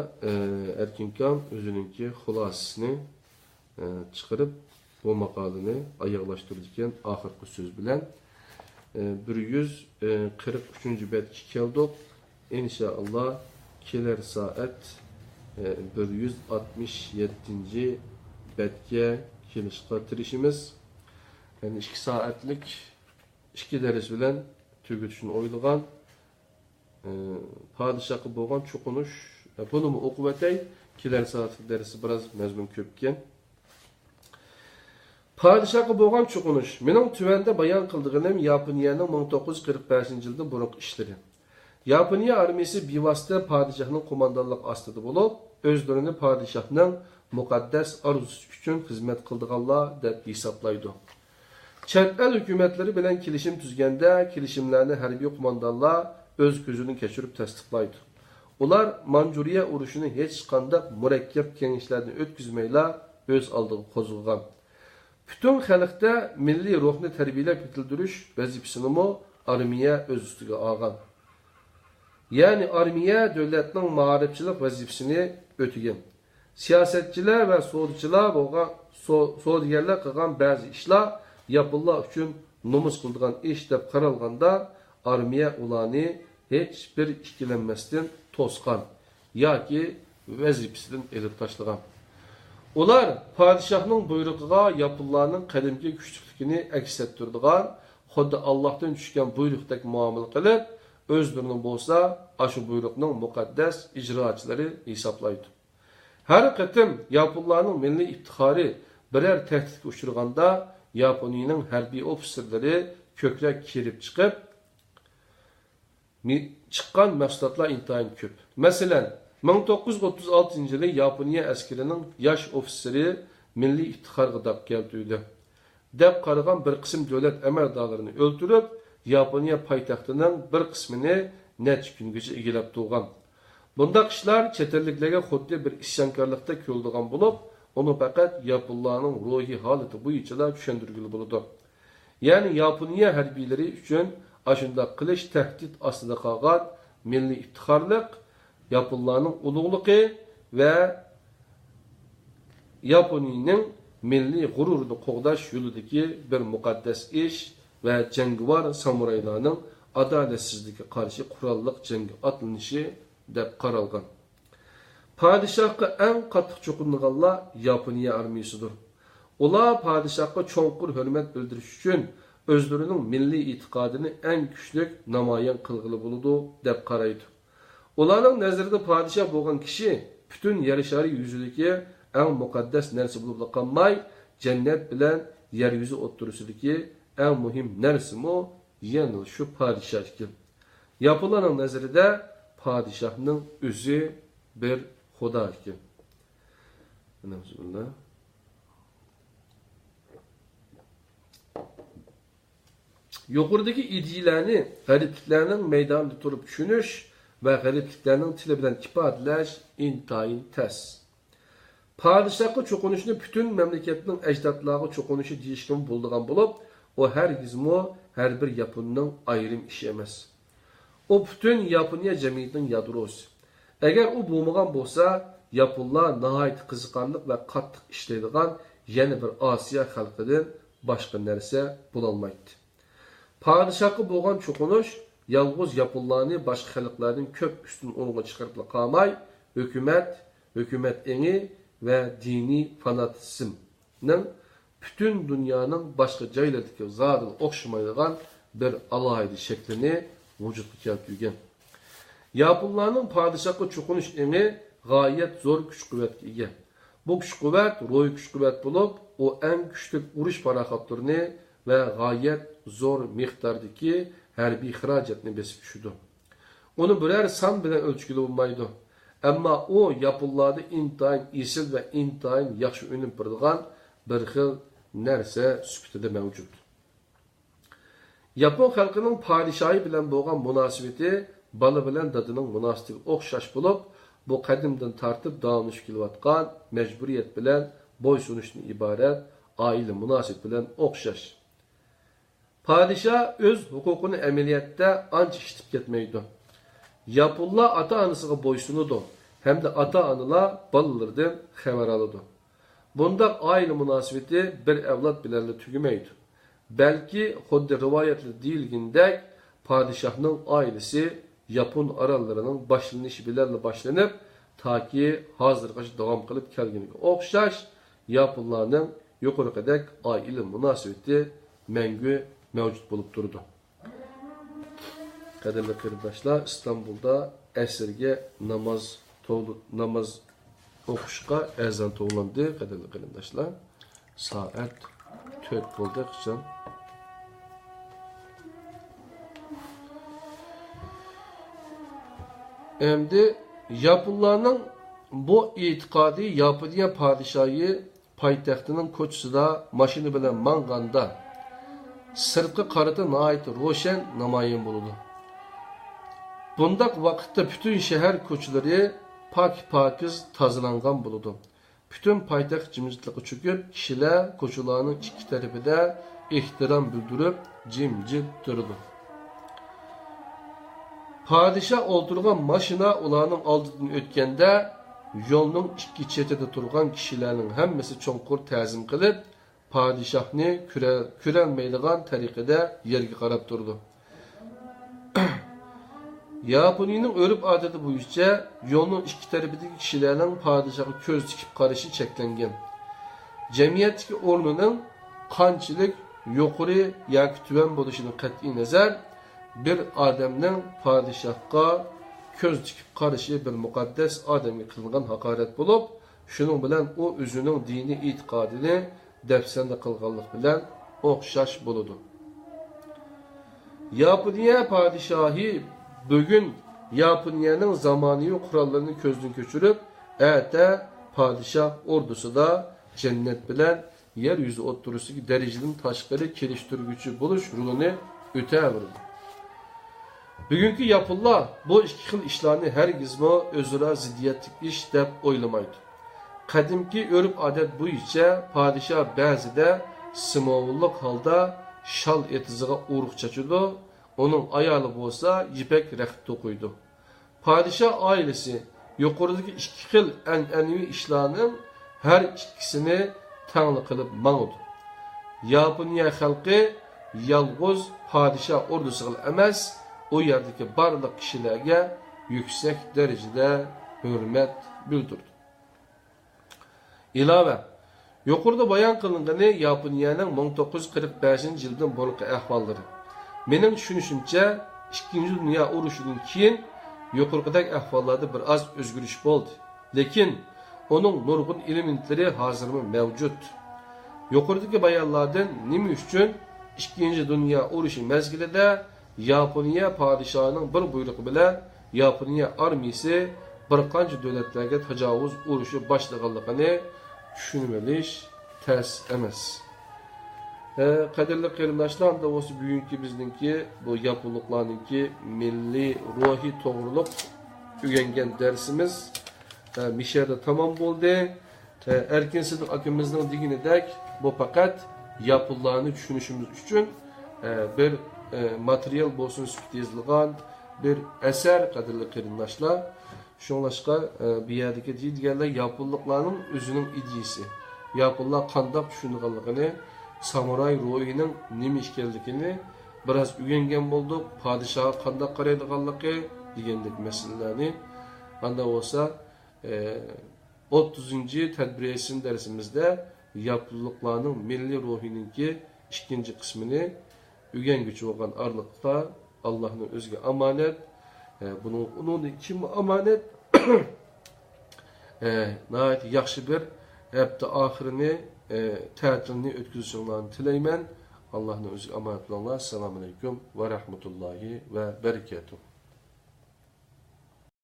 Erkinkam o'zininki xulosasini chiqarib bu maqolani oyoqlashtirdi ekan oxirgi so'z bilan. 143. betga keldik. İnşallah kelar soat 167. betga kelishga tirishimiz. Yani 2 soatlik 2 ders bilan tugatishni o'ylagan. Podshohga bo'lgan cho'qinish, buni o'qib o'tay. Kelar soatlik darsi biroz mazmun ko'p ekan. Podshohga bo'lgan cho'qinish. Mening tuvanda bayon qildiganim Yaponiyaning 1945-yilda burungi ishlari. Yaponiya armiyasi bevosita podshohning qo'mondonlik ostida bo'lib, o'zlarini podshohning muqaddas orzusi uchun xizmat qildiganlar deb hisoblaydi. Chet el hükümetleri bilen kilişim tüzgende kilişimlerini harbiy kumandanlar öz gözünü keçirip tasdiqlaydı. Ular Manjuriya urushini hech qanday murakkab kengashlarni o'tkazmayla o'z oldiga qo'zg'agan. Butun xalqda milliy ruhni tarbiyalab yetildirish vazifasini armiya o'z ustiga olgan. Ya'ni armiya davlatning ma'rifchilik vazifasini o'tagan. Siyosatchilar va sudchilar bo'lgan sudgarlar qilgan ba'zi ishlar yapıllar uchun nomus qildigan ish deb qaralganda armiya ularni hech bir ikkilanmasdan to'sqan yoki vazifasidan elib tashlagan. Ular padişahning buyrug'iga yapıllarning qadimgi kuchliligini aks ettirdigan, xuddi Allohdan tushgan buyruqdek muomala qilib, o'zlarining bo'lsa, ashu buyruqning muqaddas ijrochilari hisoblaydi. Har qatim yapıllarning milliy iftixori birer tahdidga uchraganda, Yaponiyaning harbiy ofitserlari ko'krak kirib chiqqan mahsulotlar intayin ko'p. Masalan, 1936-yili Yaponiya askarining yosh ofitseri milliy iftixorga dab keltirdi. Deb qaragan bir qism davlat amaldorlarini o'ltirib, Yaponiya poytaxtining bir qismini necha kungacha egallab turgan. Bundaq ishlar chet elliklarga xuddi bir isyonkorlikda ko'rilgan bo'lib, uni faqat yaponlarning ruhiy holati bo'yicha tushuntirgili bo'ladi. Ya'ni Yaponiya harbiylari uchun ashunda qilish tahdid ostida qolgan milliy iftixorlik, yaponlarning ulug'ligi va Yaponiyaning milliy g'ururini qo'g'dash yo'lidagi bir muqaddas ish va jangovar samuraylarning adolatsizlikka qarshi qurolliq jangga otlanishi deb qaralgan. Padişahqa eng qattiq cho'qinganlar Yaponiya armiyasidir. Ular padişahqa cho'nqur hurmat bildirish uchun o'zlarining milliy e'tiqodini eng kuchli namoyon qilg'ili bo'ladi deb qaraydi. Ularning nazarida padişah bo'lgan kishi butun yer shari yuzidagi eng muqaddas narsa bo'lib qolmay, jannat bilan yer yuzi o'ttirisidagi eng muhim narsami yana shu padişah ekan. Yaponlarning nazarida padişahning o'zi bir Xudo ekan. Bismillah. Yuqoridagi ideyalarni g'aribliklarning maydonida turib tushunish va g'aribliklarning tili bilan ifodalash intayin tas. Padişahga cho'qinishni butun mamlakatning ajdodlariga cho'qinishi deyishga bo'ladigan bo'lib, u hargizmo har bir yaponning ayrim ishi emas. U butun Yaponiya jamiyatining yadrosi. Agar u bo'lmagan bo'lsa, yaponlar nihoyat qiziqarli va qattiq ishlaydigan yana bir Osiyo xalqidan boshqa narsa bo'la olmaydi. Padişahga bo'lgan cho'qinish yolg'iz yaponlarni boshqa xalqlarning ko'p ustun o'rniga chiqarib qolmay, hukumat engi va diniy fanatizmning butun dunyoning boshqa joylaridagi zodil o'xshamaydigan bir alohida shaklini vujudga keltirgan. Yaponlarning padişahga cho'qinish engi g'oyat zo'r kuch-quvvatga ega. Bu kuch-quvvat ro'y kuch-quvvat bo'lib, u eng kuchli urush paraxotlarini va g'oyat zo'r miqdordagi harbiy xarajatni besib tushdi. Uni biror son bilan o'lchgili bo'lmaydi. Ammo u yaponlarda intayin esil va intayin yaxshi o'ynab turadigan bir xil narsa sifatida mavjud. Yapon xalqining padişahı bilan bo'lgan munosabati bola bilan dadining munosabatiga o'xshash bo'lib, bu qadimdan tartib davomlashib kelayotgan majburiyat bilan bo'ysunishdan iborat oila munosabat bilan o'xshash. Padişah o'z huquqini amaliyotda ancha ishlab ketmaydi. Yaponlar ota-onasiga bo'ysunadi hamda ota-onalar bolalaridan xabar oladi. Bunda oila munosabati bir avlod bilan tugamaydi. Balki xuddi rivoyatda deyilgandek, padişahning oilasi Yapon orollarining boshlanishi bilan boshlanib, toki hozirgacha davom qilib kelganiga o'xshash yaponlarning yuqoridagi oila munosabati mangu mavjud bo'lib turdi. Qadrli qarindoshlar, Istanbulda asrga namoz o'qishga azon to'landi. Qadrli qarindoshlar, soat 4 bo'ldi qachon. Endi Yaponlarning bu e'tiqodi Yaponiya padişahı poytaxtining ko'chisida mashina bilan manganda sırtqı qarıtı nəhayət roşan namoyon bo'ladi. Bundaq vaqtda bütün shahar ko'chalari pak-pokiz tozalangan bo'ladi. Bütün poytaxt jimjitliqqa cho'kib, kishilar ko'chalarning ikki tarafida ehtirom bildirib, jimjit turdi. Padişah o'tirgan mashina ularning oldidan o'tganda, yo'lning ikki chetida turgan kishilarning hammasi cho'nqur ta'zim qilib, padişahni ko'rolmaydigan tariqada yerga qarab turdi. Yaponiyaning o'rib odati bo'yicha yo'lning ikki tarafidagi kishilarning padişahga ko'z tikib qarashi cheklangan. Jamiyatdagi o'rnining qanchalik yuqori yoki tuvan bo'lishidan qat'iy nazar, bir odamning padişahga ko'z tikib qarashi bir muqaddas odamga qilingan haqorat bo'lib, shuning bilan u o'zining diniy e'tiqodini dafsanda qilganlik bilan o'xshash bo'ladi. Yaponiya padişahı bugün Yaponiyaning zamonaviy qurollarini ko'zdan kechirib, ata padişah ordusida cennet bilan yer yuzi o'ttirishidagi darajadan tashqari kelishtiruvchi bo'lish rolini o'taverdi. Bugungi yaponlar bu ikki xil ishlarni hargizmo o'zaro ziddiyatli ish deb o'ylamaydi. Qadimki o'rib odat bo'yicha padişah ba'zida simovullik holda shal etiziga urug' chachidi, onun ayoli bo'lsa ipak raxt to'qiydi. Padişah ailesi yuqoridagi ikki xil an'anaviy ishlarning har ikkisini tangli qilib mangdi. Yaponiya xalqi yolg'iz padişah ordusiga emas, o yerdagi barliq kishilarga yuksak darajada hurmat bildirdi. İlave, yuqorida bayon qilingani Yaponiyaning 1945-yildan burungi ahvollari. Mening tushunishimcha, 2-Dünya urushidan keyin yuqoridagi ahvollarda bir oz o'zgarish bo'ldi. Lekin onun nurg'un elementlari hozirmi mavjud. Yuqoridagi bayonlardan nima uchun 2-Dünya urushi mezgilida Yaponiya padişahının bir buyrug'i bilan Yaponiya armiyasi bir qancha davlatlarga tajovuz urushi boshlaganligini tushunib ters emas. Qadrli qarindoshlar, da o'sha bugungi bizningki bu yaponliklarningki milliy ruhiy to'g'riliq o'rgangan darsimiz Misherda tamom bo'ldi. Erkin Sidiq akimizning deganidek, bu faqat yaponlarni tushunishimiz uchun bir material bo'lsin sifatida yozilgan bir asar, qadrli qarindoshlar. Shunlashqa bu yerdagi deydiganlar yaponliklarning o'zining ideyasi. Yaponlar qanday tushunganligini, samuray ruhining nima ekanligini biroz o'rgangan bo'ldik. Padişahga qanday qaraydiganligi degandek masalalarni. Qanday bo'lsa 30-tadbiriyasin darsimizda yaponliklarning milliy ruhiningki ikkinchi qismini o'rganguchi bo'lgan arliqda Allohning o'ziga omonat. Bunun kim amanet? Yaxshi bir hafta oxirini ta'tilni o'tkazishinglarni tilayman. Allohning o'ziga omonat bo'linglar. Assalomu alaykum va rahmatullohi va barakatuh.